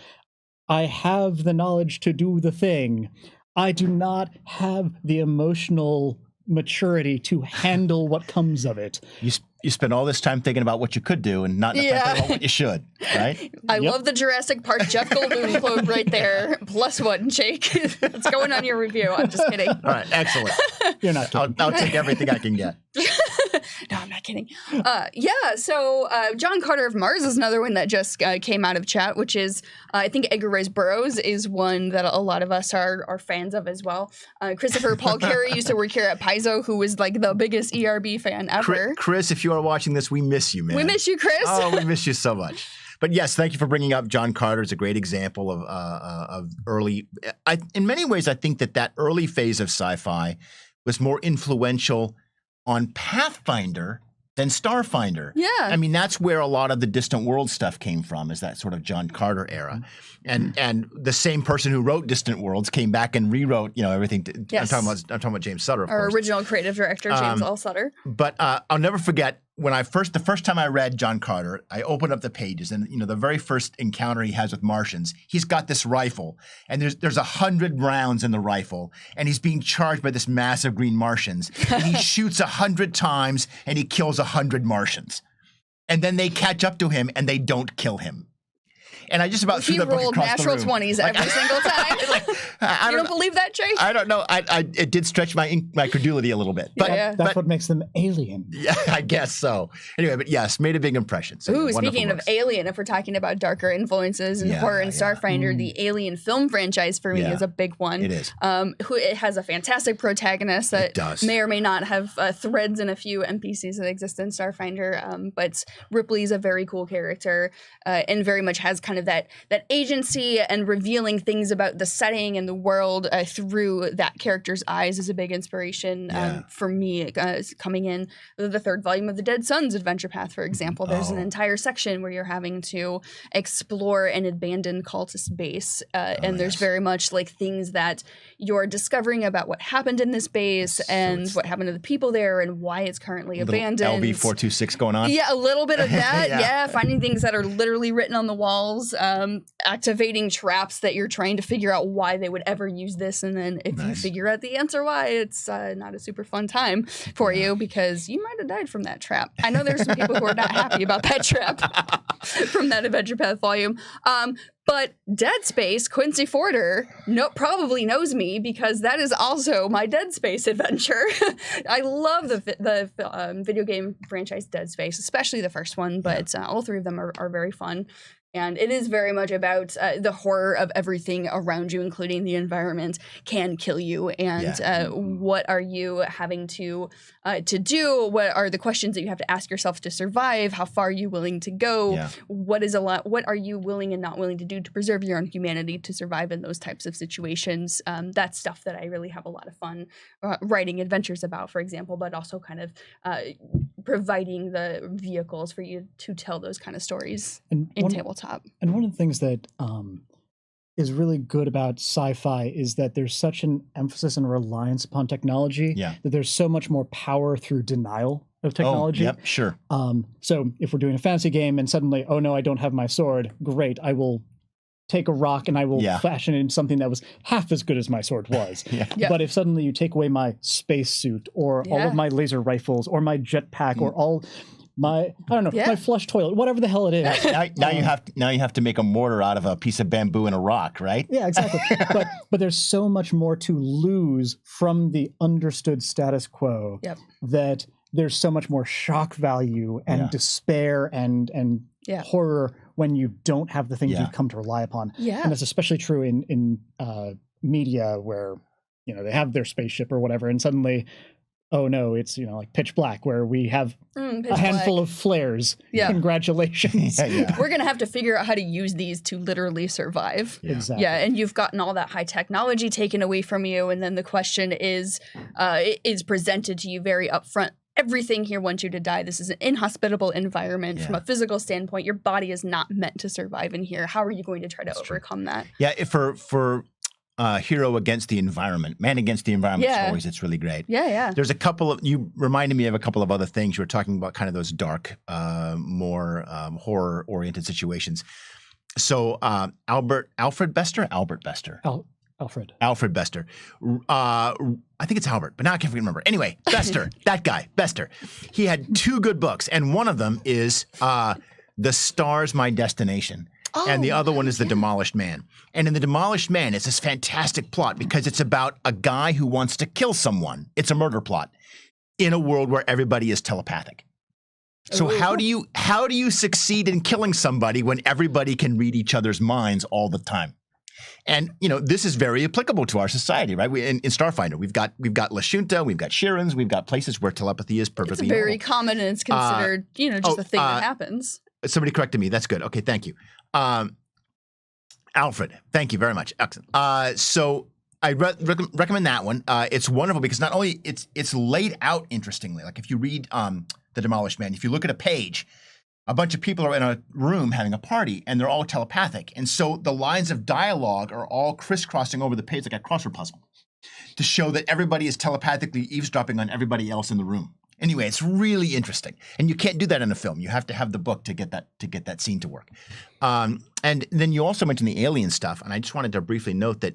I have the knowledge to do the thing. I do not have the emotional maturity to handle what comes of it. You spend all this time thinking about what you could do and not thinking about what you should, right? I love the Jurassic Park Jeff Goldblum quote right there. +1, Jake. It's going on your review. I'm just kidding. All right, excellent. You're not kidding. I'll take everything I can get. No, I'm not kidding. So John Carter of Mars is another one that just came out of chat, which is, I think Edgar Rice Burroughs is one that a lot of us are fans of as well. Christopher Paul Carey used to work here at Paizo, who was like the biggest ERB fan ever. Chris, if you are watching this, we miss you, man. We miss you, Chris. Oh, we miss you so much. But yes, thank you for bringing up John Carter. It's a great example of early. In many ways, I think that early phase of sci-fi was more influential on Pathfinder than Starfinder. Yeah. I mean, that's where a lot of the Distant World stuff came from, is that sort of John Carter era. And the same person who wrote Distant Worlds came back and rewrote, everything. Yes. I'm talking about James Sutter, of Our course. original creative director, James L. Sutter. But I'll never forget when the first time I read John Carter, I opened up the pages, and the very first encounter he has with Martians, he's got this rifle, and there's 100 rounds in the rifle, and he's being charged by this massive green Martians. And he shoots 100 times, and he kills 100 Martians, and then they catch up to him, and they don't kill him. And I just about threw the book rolled across natural the room. 20s every single time. You don't believe that, Jay? I don't know. It did stretch my credulity a little bit. But, That's what makes them alien. Yeah, I guess so. Anyway, but yes, made a big impression. So, Ooh, speaking of Alien, if we're talking about darker influences and horror and Starfinder, the Alien film franchise for me is a big one. It is. It has a fantastic protagonist that may or may not have threads in a few NPCs that exist in Starfinder, but Ripley's a very cool character and very much has kind of that agency, and revealing things about the setting and the world through that character's eyes is a big inspiration for me coming in. The third volume of the Dead Suns adventure path, for example, there's an entire section where you're having to explore an abandoned cultist base, and there's very much like things that you're discovering about what happened in this base and what happened to the people there and why it's currently abandoned. LV426 going on. Yeah, a little bit of that. Finding things that are literally written on the walls, activating traps that you're trying to figure out why they would ever use this, and then if you figure out the answer why, it's not a super fun time for you because you might have died from that trap. I know there's some people who are not happy about that trap from that Adventure Path volume. But Dead Space, Quincy Forder probably knows me because that is also my Dead Space adventure. I love the video game franchise Dead Space, especially the first one, but all three of them are very fun. And it is very much about the horror of everything around you, including the environment, can kill you. And what are you having to do? What are the questions that you have to ask yourself to survive? How far are you willing to go? Yeah. What are you willing and not willing to do to preserve your own humanity to survive in those types of situations? That's stuff that I really have a lot of fun writing adventures about, for example, but also kind of providing the vehicles for you to tell those kind of stories in tabletop. And one of the things that is really good about sci-fi is that there's such an emphasis and reliance upon technology that there's so much more power through denial of technology. Oh, yep, sure. So if we're doing a fantasy game and suddenly, oh no, I don't have my sword, great, I will take a rock and I will fashion it into something that was half as good as my sword was. But if suddenly you take away my spacesuit or all of my laser rifles or my jetpack or all my, I don't know, my flush toilet, whatever the hell it is. Now you have to make a mortar out of a piece of bamboo and a rock, right? Yeah, exactly. but there's so much more to lose from the understood status quo that there's so much more shock value and despair and horror when you don't have the things you've come to rely upon. And that's especially true in media where, you know, they have their spaceship or whatever, and suddenly, oh no, it's, you know, like Pitch Black, where we have a handful of flares. Congratulations. We're going to have to figure out how to use these to literally survive. Exactly. Yeah, and you've gotten all that high technology taken away from you, and then the question is presented to you very upfront. Everything here wants you to die. This is an inhospitable environment from a physical standpoint. Your body is not meant to survive in here. How are you going to try to overcome that? Yeah, for hero against the environment, man against the environment stories, it's really great. There's a couple of, you reminded me of a couple of other things. You were talking about kind of those dark, more horror-oriented situations. So Alfred Bester? Alfred Bester. I think it's Albert, but now I can't remember. Anyway, Bester, that guy, Bester. He had two good books, and one of them is The Stars, My Destination. And the other one is The Demolished Man. And in The Demolished Man, it's this fantastic plot because it's about a guy who wants to kill someone. It's a murder plot in a world where everybody is telepathic. So how do you succeed in killing somebody when everybody can read each other's minds all the time? And, you know, this is very applicable to our society, right? In Starfinder, we've got La Junta, we've got Shirins, we've got places where telepathy is perfectly normal. It's very common, and it's considered, just a thing that happens. Somebody corrected me. That's good. Okay, thank you. Alfred, thank you very much. Excellent. So I recommend that one. It's wonderful because not only it's laid out interestingly. Like if you read The Demolished Man, if you look at a page, a bunch of people are in a room having a party, and they're all telepathic. And so the lines of dialogue are all crisscrossing over the page like a crossword puzzle to show that everybody is telepathically eavesdropping on everybody else in the room. Anyway, it's really interesting. And you can't do that in a film. You have to have the book to get that scene to work. And then you also mentioned the alien stuff, and I just wanted to briefly note that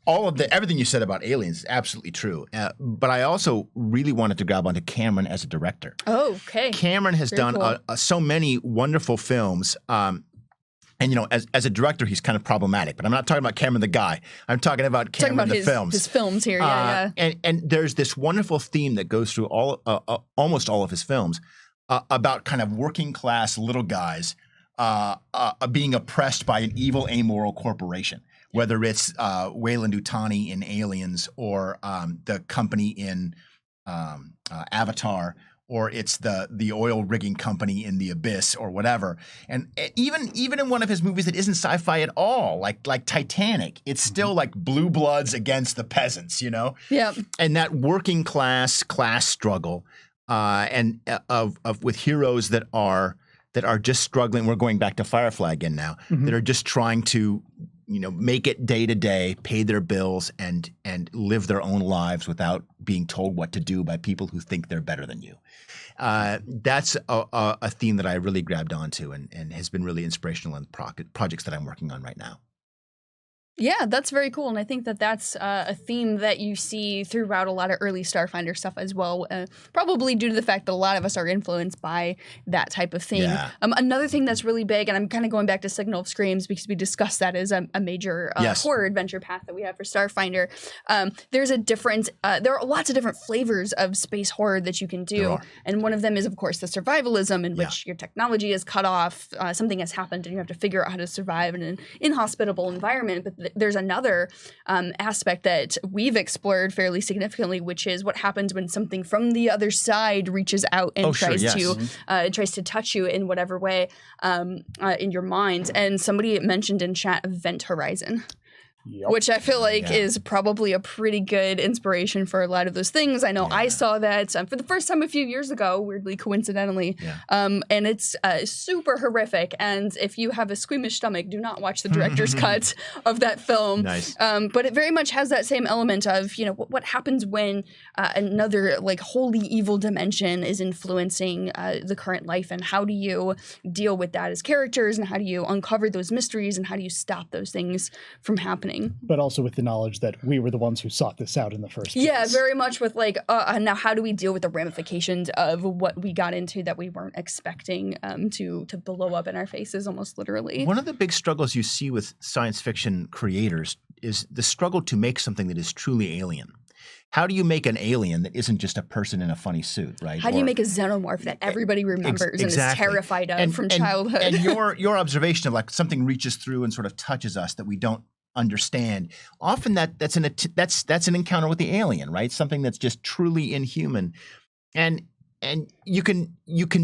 everything you said about aliens is absolutely true. But I also really wanted to grab onto Cameron as a director. Oh, okay. Cameron has done so many wonderful films. And, you know, as a director, he's kind of problematic. But I'm not talking about Cameron the guy. I'm talking about Cameron the films. His films here, And there's this wonderful theme that goes through almost all of his films about kind of working class little guys being oppressed by an evil, amoral corporation. Whether it's Weyland Yutani in Aliens or the company in Avatar, or it's the oil rigging company in The Abyss or whatever. And even in one of his movies that isn't sci-fi at all, like Titanic, it's still like blue bloods against the peasants, you know? Yeah. And that working class struggle and with heroes that are just struggling. We're going back to Firefly again now, that are just trying to, you know, make it day to day, pay their bills, and live their own lives without being told what to do by people who think they're better than you. That's a theme that I really grabbed onto and has been really inspirational in projects that I'm working on right now. Yeah, that's very cool, and I think that that's a theme that you see throughout a lot of early Starfinder stuff as well, probably due to the fact that a lot of us are influenced by that type of thing. Yeah. Another thing that's really big, and I'm kind of going back to Signal of Screams because we discussed that as a major horror adventure path that we have for Starfinder. There's a difference. There are lots of different flavors of space horror that you can do, and one of them is, of course, the survivalism in which your technology is cut off, something has happened, and you have to figure out how to survive in an inhospitable environment. But there's another aspect that we've explored fairly significantly, which is what happens when something from the other side reaches out and tries to touch you in whatever way in your mind. And somebody mentioned in chat Event Horizon. Yep. which I feel like is probably a pretty good inspiration for a lot of those things. I know I saw that for the first time a few years ago, weirdly, coincidentally, and it's super horrific. And if you have a squeamish stomach, do not watch the director's cut of that film. Nice. But it very much has that same element of, you know, what happens when another like wholly evil dimension is influencing the current life, and how do you deal with that as characters, and how do you uncover those mysteries, and how do you stop those things from happening? But also with the knowledge that we were the ones who sought this out in the first place. Yeah, very much with like, now how do we deal with the ramifications of what we got into that we weren't expecting to blow up in our faces, almost literally. One of the big struggles you see with science fiction creators is the struggle to make something that is truly alien. How do you make an alien that isn't just a person in a funny suit, right? How do you make a xenomorph that everybody remembers and is terrified of from childhood? And your observation of like something reaches through and sort of touches us that we don't understand. Often that's an encounter with the alien, right? Something that's just truly inhuman, and you can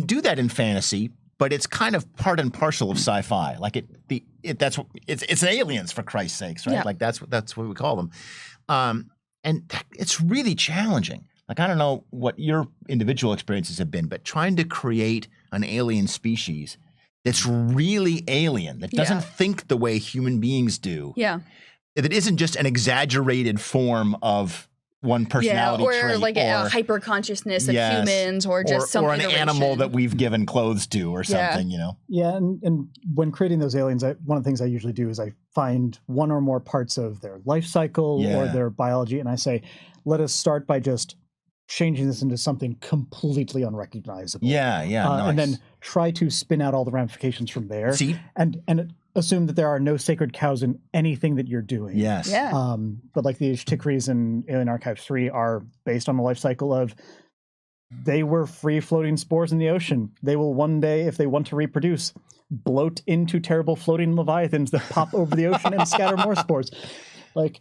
do that in fantasy, but it's kind of part and parcel of sci-fi. Like it's aliens, for Christ's sakes, right? Yeah. Like that's what we call them. And it's really challenging. Like, I don't know what your individual experiences have been, but trying to create an alien species that's really alien, that doesn't think the way human beings do. Yeah. That isn't just an exaggerated form of one personality or trait. Like a hyper consciousness of humans, or just some or an animal that we've given clothes to, or something, you know? Yeah, and when creating those aliens, one of the things I usually do is I find one or more parts of their life cycle or their biology, and I say, let us start by just changing this into something completely unrecognizable. Nice. And then try to spin out all the ramifications from there. See? And assume that there are no sacred cows in anything that you're doing. Yes. Yeah. But like the Ishtikris in Alien Archive 3 are based on the life cycle of they were free-floating spores in the ocean. They will one day, if they want to reproduce, bloat into terrible floating leviathans that pop over the ocean and scatter more spores. Like,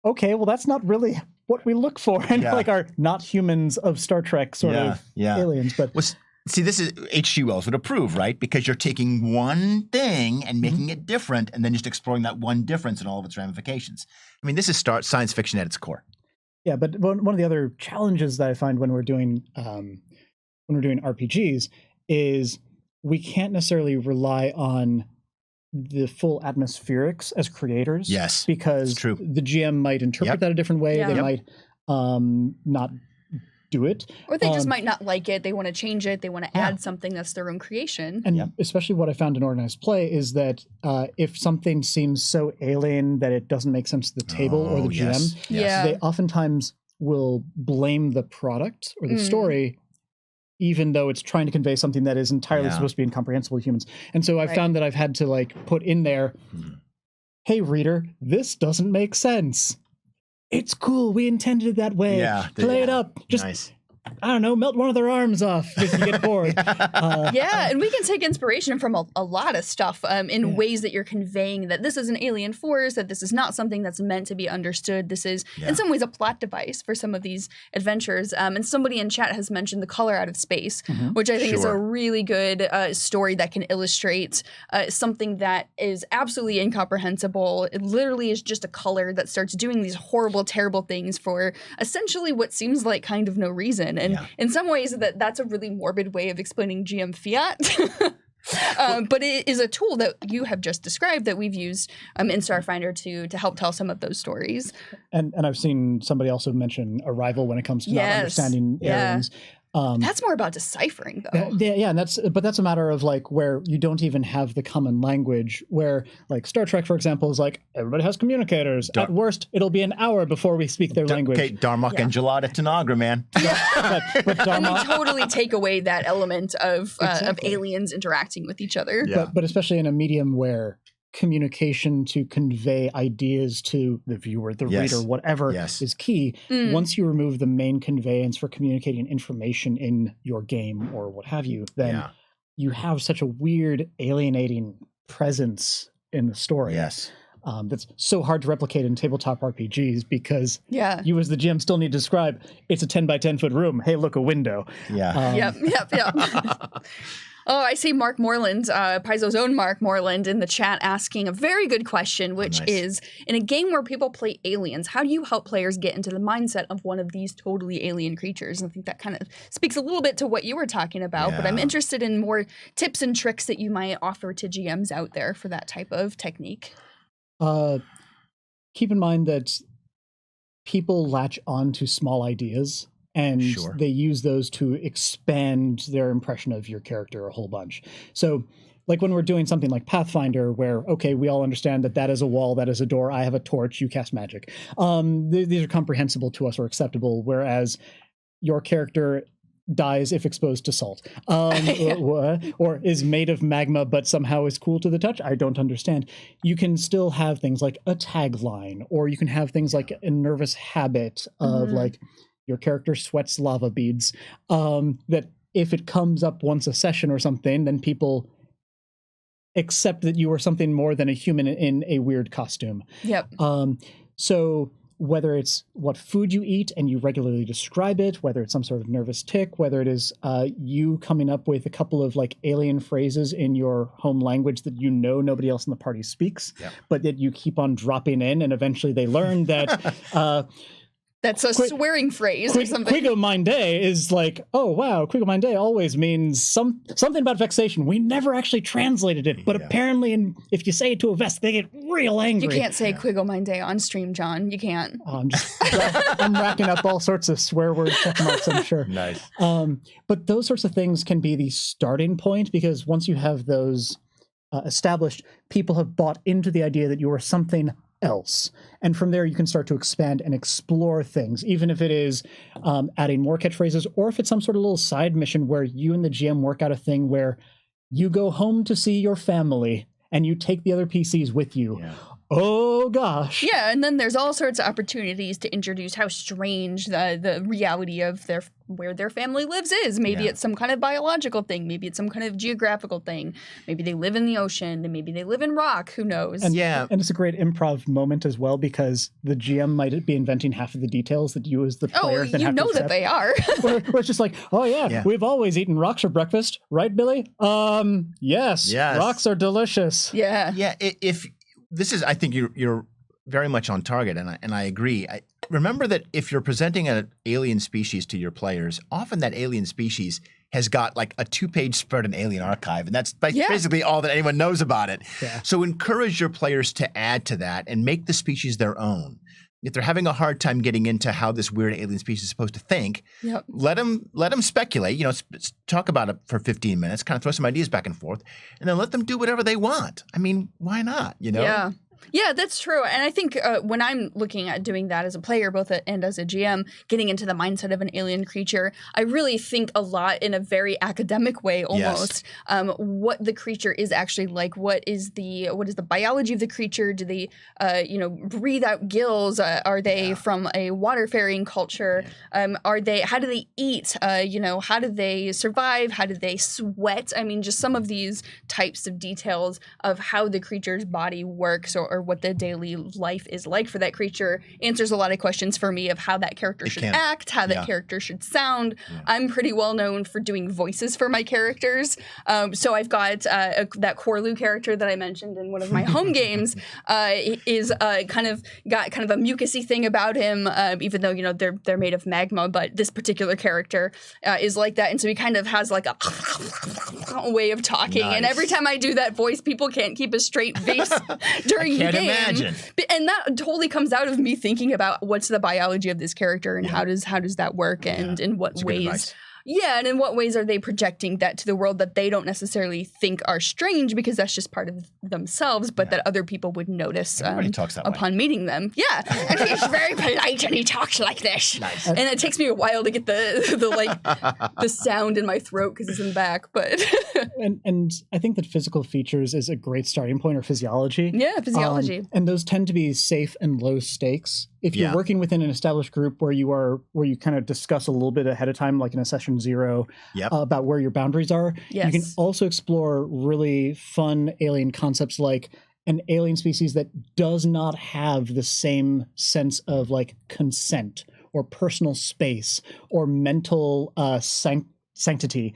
okay, well, that's not really what we look for in like our not humans of Star Trek sort of aliens. But see, this is H.G. Wells would approve, right? Because you're taking one thing and making it different, and then just exploring that one difference and all of its ramifications. I mean, this is science fiction at its core. Yeah, but one of the other challenges that I find when we're doing RPGs is we can't necessarily rely on the full atmospherics as creators. Yes, because it's true. The GM might interpret that a different way. They might not do it. Or they just might not like it. They want to change it. They want to add something that's their own creation. And especially what I found in organized play is that if something seems so alien that it doesn't make sense to the table or the GM, they oftentimes will blame the product or the story, even though it's trying to convey something that is entirely supposed to be incomprehensible to humans. And so I've found that I've had to like put in there, hey, reader, this doesn't make sense. It's cool. We intended it that way. Play it up. Just, I don't know, melt one of their arms off if you get bored. And we can take inspiration from a lot of stuff in ways that you're conveying that this is an alien force, that this is not something that's meant to be understood. This is, in some ways, a plot device for some of these adventures. And somebody in chat has mentioned The Color Out of Space, which I think is a really good story that can illustrate something that is absolutely incomprehensible. It literally is just a color that starts doing these horrible, terrible things for essentially what seems like kind of no reason. And in some ways, that's a really morbid way of explaining GM fiat. But it is a tool that you have just described that we've used in Starfinder to help tell some of those stories. And I've seen somebody also mention Arrival when it comes to not understanding aliens. That's more about deciphering, though. And that's a matter of like where you don't even have the common language. Where like Star Trek, for example, is like everybody has communicators. At worst, it'll be an hour before we speak their language. Okay, Darmok and Gelada Tanagra, man. But and we totally take away that element of aliens interacting with each other. But especially in a medium where communication to convey ideas to the viewer, the reader, whatever is key. Once you remove the main conveyance for communicating information in your game or what have you, then you have such a weird alienating presence in the story. That's so hard to replicate in tabletop RPGs because you as the GM still need to describe it's a 10 by 10 foot room. Hey, look, a window. Oh, I see Mark Moreland, Paizo's own Mark Moreland, in the chat asking a very good question, which is, in a game where people play aliens, how do you help players get into the mindset of one of these totally alien creatures? And I think that kind of speaks a little bit to what you were talking about, but I'm interested in more tips and tricks that you might offer to GMs out there for that type of technique. Keep in mind that people latch on to small ideas, and they use those to expand their impression of your character a whole bunch. So like when we're doing something like Pathfinder, where, okay, we all understand that that is a wall, that is a door, I have a torch, you cast magic. These are comprehensible to us or acceptable, whereas your character dies if exposed to salt, or is made of magma but somehow is cool to the touch. I don't understand. You can still have things like a tagline, or you can have things like a nervous habit of like your character sweats lava beads, that if it comes up once a session or something, then people accept that you are something more than a human in a weird costume. Yep. So whether it's what food you eat and you regularly describe it, whether it's some sort of nervous tic, whether it is you coming up with a couple of like alien phrases in your home language that you know nobody else in the party speaks, but that you keep on dropping in, and eventually they learn that that's a swearing phrase or something. Quigo Minde is like, oh wow, Quigo Minde always means something about vexation. We never actually translated it, but apparently if you say it to a vest, they get real angry. You can't say Quigo Minde on stream, John. You can't. I'm racking up all sorts of swear word check marks, I'm sure. Nice. But those sorts of things can be the starting point, because once you have those established, people have bought into the idea that you are something else, and from there you can start to expand and explore things, even if it is adding more catchphrases, or if it's some sort of little side mission where you and the GM work out a thing where you go home to see your family and you take the other PCs with you. Oh gosh. Yeah, and then there's all sorts of opportunities to introduce how strange the reality of where their family lives is. Maybe it's some kind of biological thing. Maybe it's some kind of geographical thing. Maybe they live in the ocean, and maybe they live in rock. Who knows? And, and it's a great improv moment as well, because the GM might be inventing half of the details that you as the player then have to accept. That they are. where it's just like, oh yeah, we've always eaten rocks for breakfast, right, Billy? Yes. Rocks are delicious. Yeah. Yeah. I think you're very much on target, and I agree. Remember that if you're presenting an alien species to your players, often that alien species has got like a 2-page spread in Alien Archive, and that's basically all that anyone knows about it. Yeah. So encourage your players to add to that and make the species their own. If they're having a hard time getting into how this weird alien species is supposed to think, let them speculate. Talk about it for 15 minutes, kind of throw some ideas back and forth, and then let them do whatever they want. I mean, why not? Yeah. Yeah, that's true. And I think when I'm looking at doing that as a player, and as a GM, getting into the mindset of an alien creature, I really think a lot in a very academic way almost. What the creature is actually like. What is the biology of the creature? Do they breathe out gills? Are they from a water-faring culture? How do they eat? How do they survive? How do they sweat? I mean, just some of these types of details of how the creature's body works, or what the daily life is like for that creature, answers a lot of questions for me of how that character should act, how that character should sound. I'm pretty well known for doing voices for my characters. So I've got that Corlu character that I mentioned in one of my home games is kind of got kind of a mucusy thing about him, even though, they're made of magma, but this particular character is like that. And so he kind of has like a way of talking. Nice. And every time I do that voice, people can't keep a straight face during the game. Imagine. And that totally comes out of me thinking about what's the biology of this character, and how does that work, and in what ways. Yeah, and in what ways are they projecting that to the world that they don't necessarily think are strange, because that's just part of themselves, but that other people would notice upon meeting them. Yeah, and he's very polite and he talks like this. Nice. And it takes me a while to get the sound in my throat because it's in the back. But and I think that physical features is a great starting point, or physiology. Yeah, physiology. And those tend to be safe and low stakes. If you're working within an established group where you kind of discuss a little bit ahead of time, like in a session 0, about where your boundaries are, you can also explore really fun alien concepts, like an alien species that does not have the same sense of like consent or personal space or mental sanctity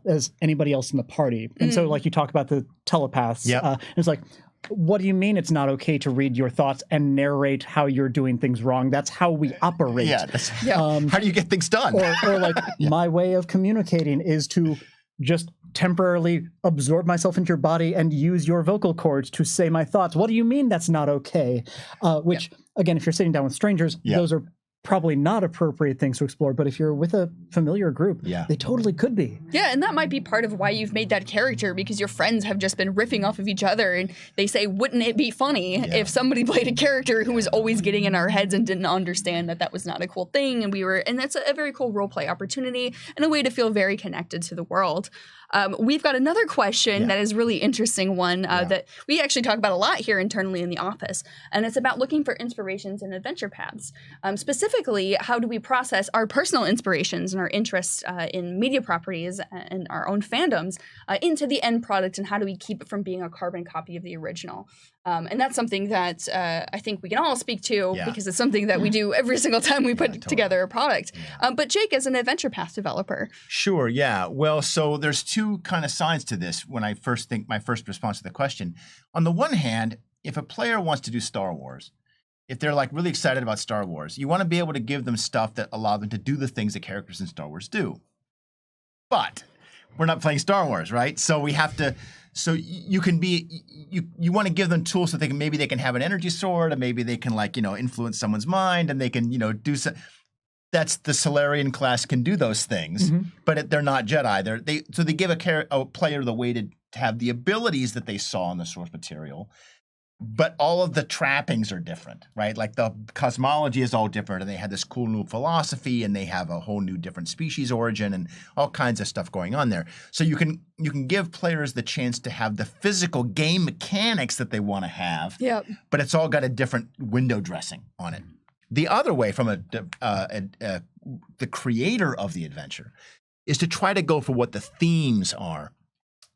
as anybody else in the party. And so, like, you talk about the telepaths. Yep. It's like, what do you mean it's not okay to read your thoughts and narrate how you're doing things wrong? That's how we operate. Yeah. How do you get things done? Or like, my way of communicating is to just temporarily absorb myself into your body and use your vocal cords to say my thoughts. What do you mean that's not okay? Which, again, if you're sitting down with strangers, those are probably not appropriate things to explore. But if you're with a familiar group, they totally could be. Yeah, and that might be part of why you've made that character, because your friends have just been riffing off of each other, and they say, wouldn't it be funny if somebody played a character who was always getting in our heads and didn't understand that that was not a cool thing, and that's a very cool roleplay opportunity and a way to feel very connected to the world. We've got another question that is really interesting one that we actually talk about a lot here internally in the office, and it's about looking for inspirations and adventure paths. Specifically, how do we process our personal inspirations and our interests in media properties and our own fandoms into the end product, and how do we keep it from being a carbon copy of the original? And that's something that I think we can all speak to because it's something that we do every single time we put together a product. But Jake, as an adventure path developer. Sure, yeah. Well, so there's two kind of sides to this when I first think my first response to the question. On the one hand, if a player wants to do Star Wars, if they're like really excited about Star Wars, you want to be able to give them stuff that allow them to do the things that characters in Star Wars do. But we're not playing Star Wars, right? So we have to... So you can be, you want to give them tools so maybe they can have an energy sword, and maybe they can influence someone's mind, and they can, do so. That's the Solarian class can do those things, but they're not Jedi. So they give a player the way to have the abilities that they saw in the source material, but all of the trappings are different, right? Like the cosmology is all different, and they had this cool new philosophy, and they have a whole new different species origin and all kinds of stuff going on there. So you can give players the chance to have the physical game mechanics that they want to have, but it's all got a different window dressing on it. The other way, from the creator of the adventure, is to try to go for what the themes are.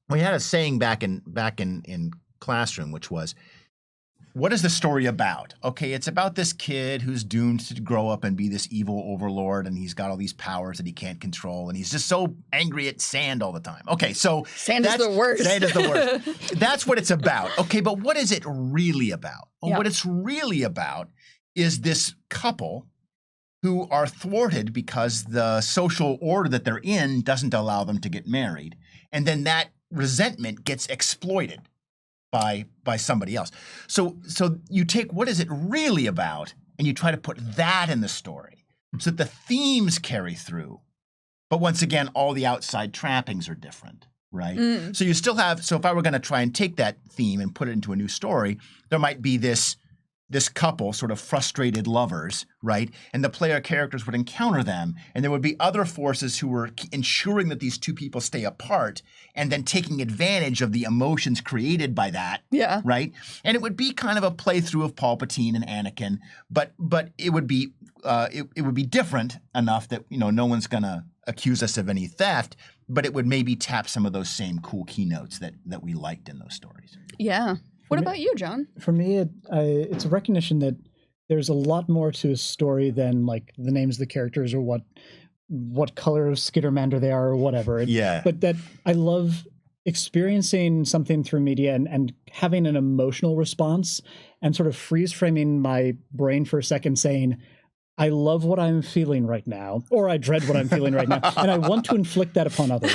We had a saying back in classroom, which was, what is the story about? Okay, it's about this kid who's doomed to grow up and be this evil overlord, and he's got all these powers that he can't control, and he's just so angry at sand all the time. Okay, so sand is the worst. Sand is the worst. That's what it's about. Okay, but what is it really about? Well, what it's really about is this couple who are thwarted because the social order that they're in doesn't allow them to get married, and then that resentment gets exploited by somebody else. So you take what is it really about, and you try to put that in the story so that the themes carry through. But once again, all the outside trappings are different, right? So you still have, so if I were going to try and take that theme and put it into a new story, there might be this couple, sort of frustrated lovers, right? And the player characters would encounter them, and there would be other forces who were ensuring that these two people stay apart, and then taking advantage of the emotions created by that, right? And it would be kind of a playthrough of Palpatine and Anakin, but it would be it would be different enough that no one's gonna accuse us of any theft, but it would maybe tap some of those same cool keynotes that we liked in those stories. Yeah. What about you, John? For me, it's a recognition that there's a lot more to a story than like the names of the characters or what color of Skittermander they are or whatever. But that I love experiencing something through media and having an emotional response and sort of freeze framing my brain for a second, saying, I love what I'm feeling right now, or I dread what I'm feeling right now, and I want to inflict that upon others.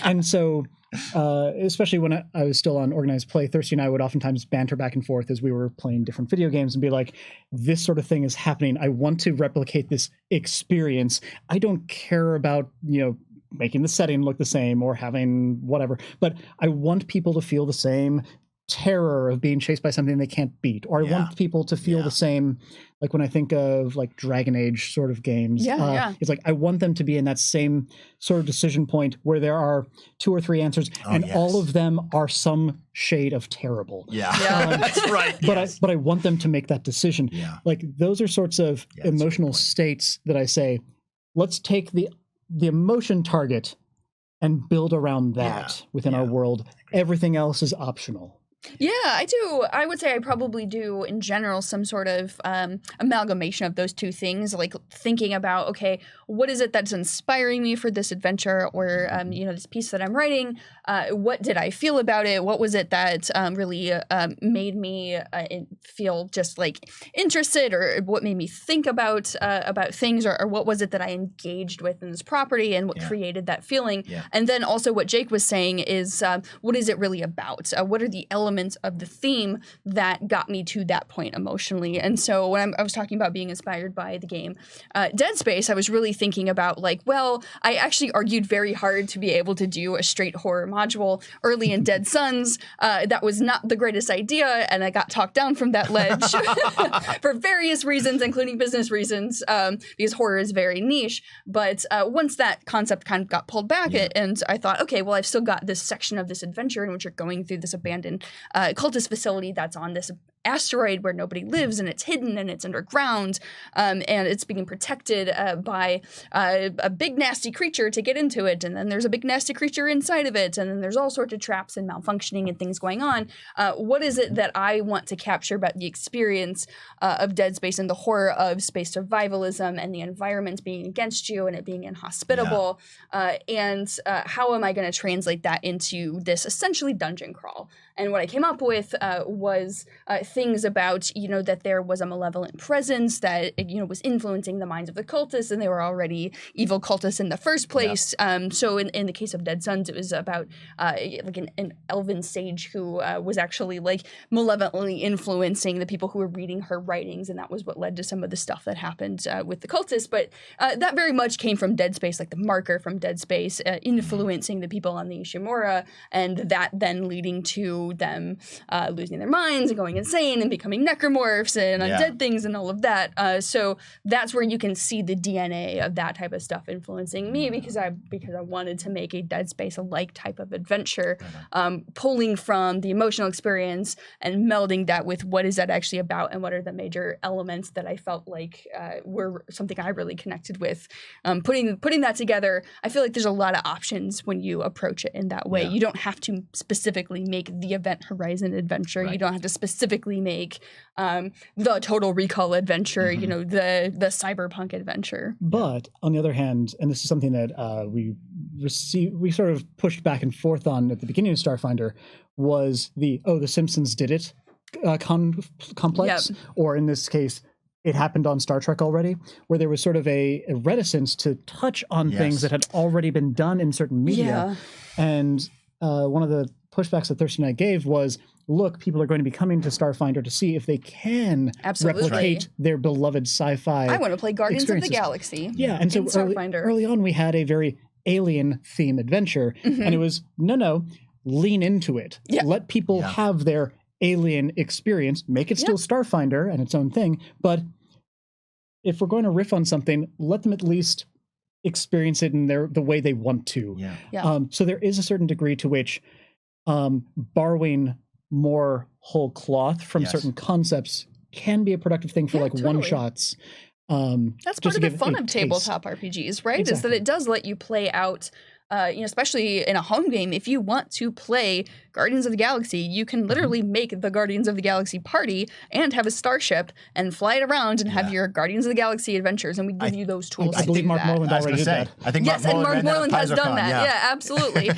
And so, especially when I was still on Organized Play, Thirsty and I would oftentimes banter back and forth as we were playing different video games and be like, this sort of thing is happening. I want to replicate this experience. I don't care about, making the setting look the same or having whatever, but I want people to feel the same terror of being chased by something they can't beat, or I want people to feel the same, like when I think of like Dragon Age sort of games, it's like I want them to be in that same sort of decision point where there are 2 or 3 answers and all of them are some shade of terrible. That's right. But I want them to make that decision. Like those are sorts of emotional states that I say, let's take the emotion target and build around that within our world. Everything else is optional. Yeah, I do. I would say I probably do, in general, some sort of amalgamation of those two things, like thinking about, okay, what is it that's inspiring me for this adventure or, this piece that I'm writing? What did I feel about it? What was it that really made me feel just like interested, or what made me think about things, or what was it that I engaged with in this property and what created that feeling? Yeah. And then also what Jake was saying is, what is it really about? What are the elements of the theme that got me to that point emotionally? And so when I was talking about being inspired by the game Dead Space, I was really thinking about I actually argued very hard to be able to do a straight horror module early in Dead Sons. That was not the greatest idea, and I got talked down from that ledge for various reasons, including business reasons, because horror is very niche. But once that concept kind of got pulled back, and I thought, okay, well, I've still got this section of this adventure in which you're going through this abandoned cultist facility that's on this asteroid where nobody lives, and it's hidden and it's underground, and it's being protected by a big nasty creature to get into it, and then there's a big nasty creature inside of it, and then there's all sorts of traps and malfunctioning and things going on. What is it that I want to capture about the experience of Dead Space and the horror of space survivalism and the environment being against you and it being inhospitable, and how am I going to translate that into this essentially dungeon crawl? And what I came up with was things about, that there was a malevolent presence that, was influencing the minds of the cultists, and they were already evil cultists in the first place. So in the case of Dead Sons, it was about an elven sage who was actually malevolently influencing the people who were reading her writings, and that was what led to some of the stuff that happened with the cultists. But that very much came from Dead Space, the marker from Dead Space influencing the people on the Ishimura, and that then leading to them losing their minds and going insane and becoming necromorphs and undead things and all of that. So that's where you can see the DNA of that type of stuff influencing me, because I wanted to make a Dead Space-like type of adventure, pulling from the emotional experience and melding that with what is that actually about and what are the major elements that I felt like were something I really connected with. Putting that together, I feel like there's a lot of options when you approach it in that way. You don't have to specifically make the Event Horizon adventure. You don't have to specifically make the Total Recall adventure, the cyberpunk adventure. But on the other hand, and this is something that we sort of pushed back and forth on at the beginning of Starfinder, was the Simpsons did it complex, or in this case, it happened on Star Trek already, where there was sort of a reticence to touch on things that had already been done in certain media. And one of the pushbacks that Thurston and I gave was, look, people are going to be coming to Starfinder to see if they can replicate their beloved sci-fi. I want to play Guardians of the Galaxy. Yeah, and so early on we had a very alien theme adventure, and it was, no, lean into it. Let people have their alien experience, make it still Starfinder and its own thing, but if we're going to riff on something, let them at least experience it in the way they want to. So there is a certain degree to which borrowing more whole cloth from certain concepts can be a productive thing for one-shots. That's part of the fun of tabletop RPGs, right? Is that it does let you play out, especially in a home game. If you want to play Guardians of the Galaxy, you can literally make the Guardians of the Galaxy party and have a starship and fly it around and have your Guardians of the Galaxy adventures, and we give you those tools. I believe Mark Moreland already did that. I think Mark Moreland has done that. Yeah, absolutely.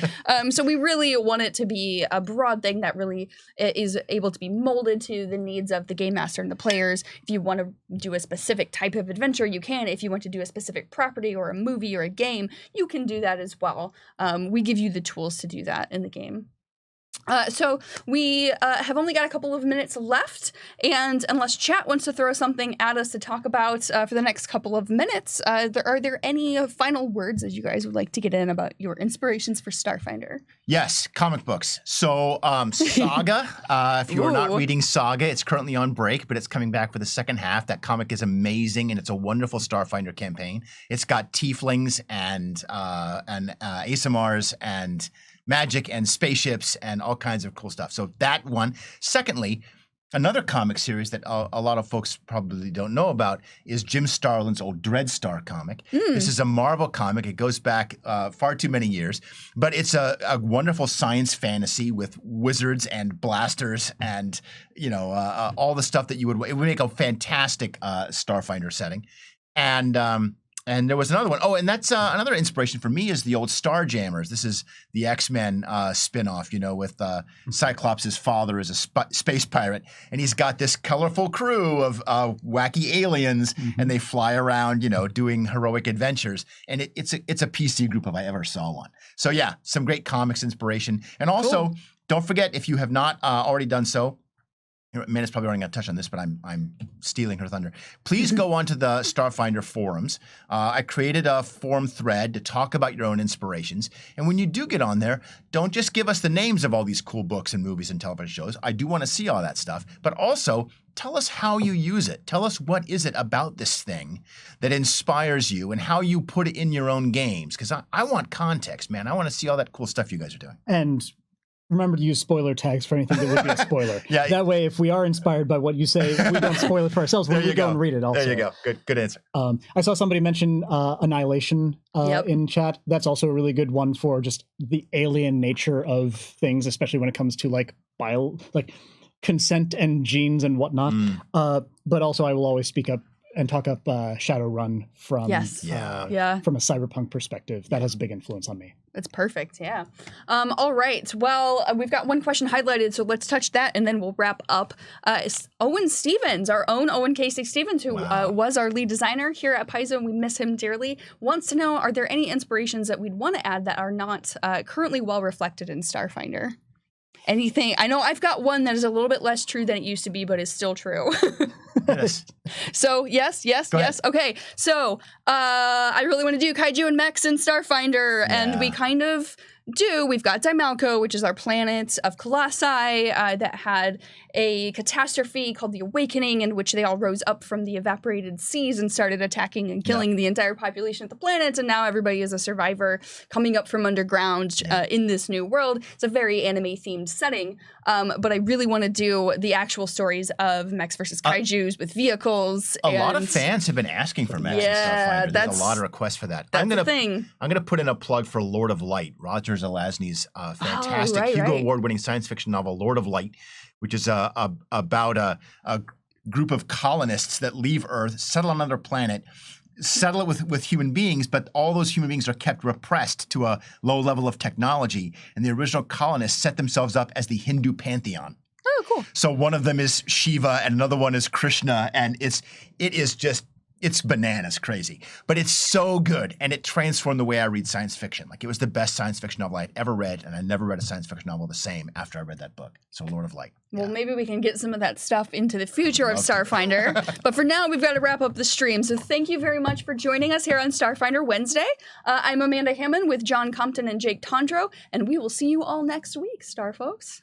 So we really want it to be a broad thing that really is able to be molded to the needs of the game master and the players. If you want to do a specific type of adventure, you can. If you want to do a specific property or a movie or a game, you can do that as well. We give you the tools to do that in the game. So we have only got a couple of minutes left, and unless chat wants to throw something at us to talk about for the next couple of minutes, are there any final words that you guys would like to get in about your inspirations for Starfinder? Yes, comic books. So Saga, if you are not reading Saga, it's currently on break, but it's coming back for the second half. That comic is amazing, and it's a wonderful Starfinder campaign. It's got tieflings and ASMRs and magic and spaceships and all kinds of cool stuff. So that one. Secondly, Another comic series that a lot of folks probably don't know about is Jim Starlin's old Dreadstar comic. This is a Marvel comic. It goes back far too many years, but it's a wonderful science fantasy with wizards and blasters and all the stuff that it would make a fantastic Starfinder setting. And there was another one. Oh, and that's another inspiration for me is the old Starjammers. This is the X-Men spin-off, with Cyclops' father is a space pirate, and he's got this colorful crew of wacky aliens, and they fly around, doing heroic adventures. And it's a PC group if I ever saw one. So yeah, some great comics inspiration. And also, don't forget, if you have not already done so, Amanda's probably already going to touch on this, but I'm stealing her thunder. Please go onto the Starfinder forums. I created a forum thread to talk about your own inspirations. And when you do get on there, don't just give us the names of all these cool books and movies and television shows. I do want to see all that stuff. But also, tell us how you use it. Tell us what is it about this thing that inspires you and how you put it in your own games. Because I want context, man. I want to see all that cool stuff you guys are doing. And remember to use spoiler tags for anything that would be a spoiler. Yeah. That way, if we are inspired by what you say, we don't spoil it for ourselves. We go and read it also. There you go. Good answer. I saw somebody mention Annihilation in chat. That's also a really good one for just the alien nature of things, especially when it comes to like consent and genes and whatnot. But also, I will always speak up and talk up Shadowrun from from a cyberpunk perspective. That has a big influence on me. It's perfect, yeah. All right, well, we've got one question highlighted, so let's touch that, and then we'll wrap up. Owen Stevens, our own Owen Casey Stevens, who was our lead designer here at Paizo, and we miss him dearly, wants to know, are there any inspirations that we'd want to add that are not currently well reflected in Starfinder? Anything? I know I've got one that is a little bit less true than it used to be, but is still true. Yes. So yes. Okay. So I really want to do kaiju and mechs in Starfinder, and we kind of do. We've got Daimalco, which is our planet of colossi that had a catastrophe called the Awakening, in which they all rose up from the evaporated seas and started attacking and killing the entire population of the planet. And now everybody is a survivor coming up from underground in this new world. It's a very anime-themed setting. But I really want to do the actual stories of mechs versus kaijus with vehicles. A lot of fans have been asking for mechs in Starfinder. There's a lot of requests for that. That's the thing. I'm gonna put in a plug for Lord of Light, Roger Zelazny's fantastic Hugo Award-winning science fiction novel, Lord of Light, which is about a group of colonists that leave Earth, settle on another planet, settle it with human beings, but all those human beings are kept repressed to a low level of technology. And the original colonists set themselves up as the Hindu pantheon. Oh, cool. So one of them is Shiva and another one is Krishna. And it's bananas crazy, but it's so good. And it transformed the way I read science fiction. Like, it was the best science fiction novel I had ever read. And I never read a science fiction novel the same after I read that book. So Lord of Light. Well, maybe we can get some of that stuff into the future of Starfinder. But for now, we've got to wrap up the stream. So thank you very much for joining us here on Starfinder Wednesday. I'm Amanda Hammond with John Compton and Jake Tondro, and we will see you all next week, Star folks.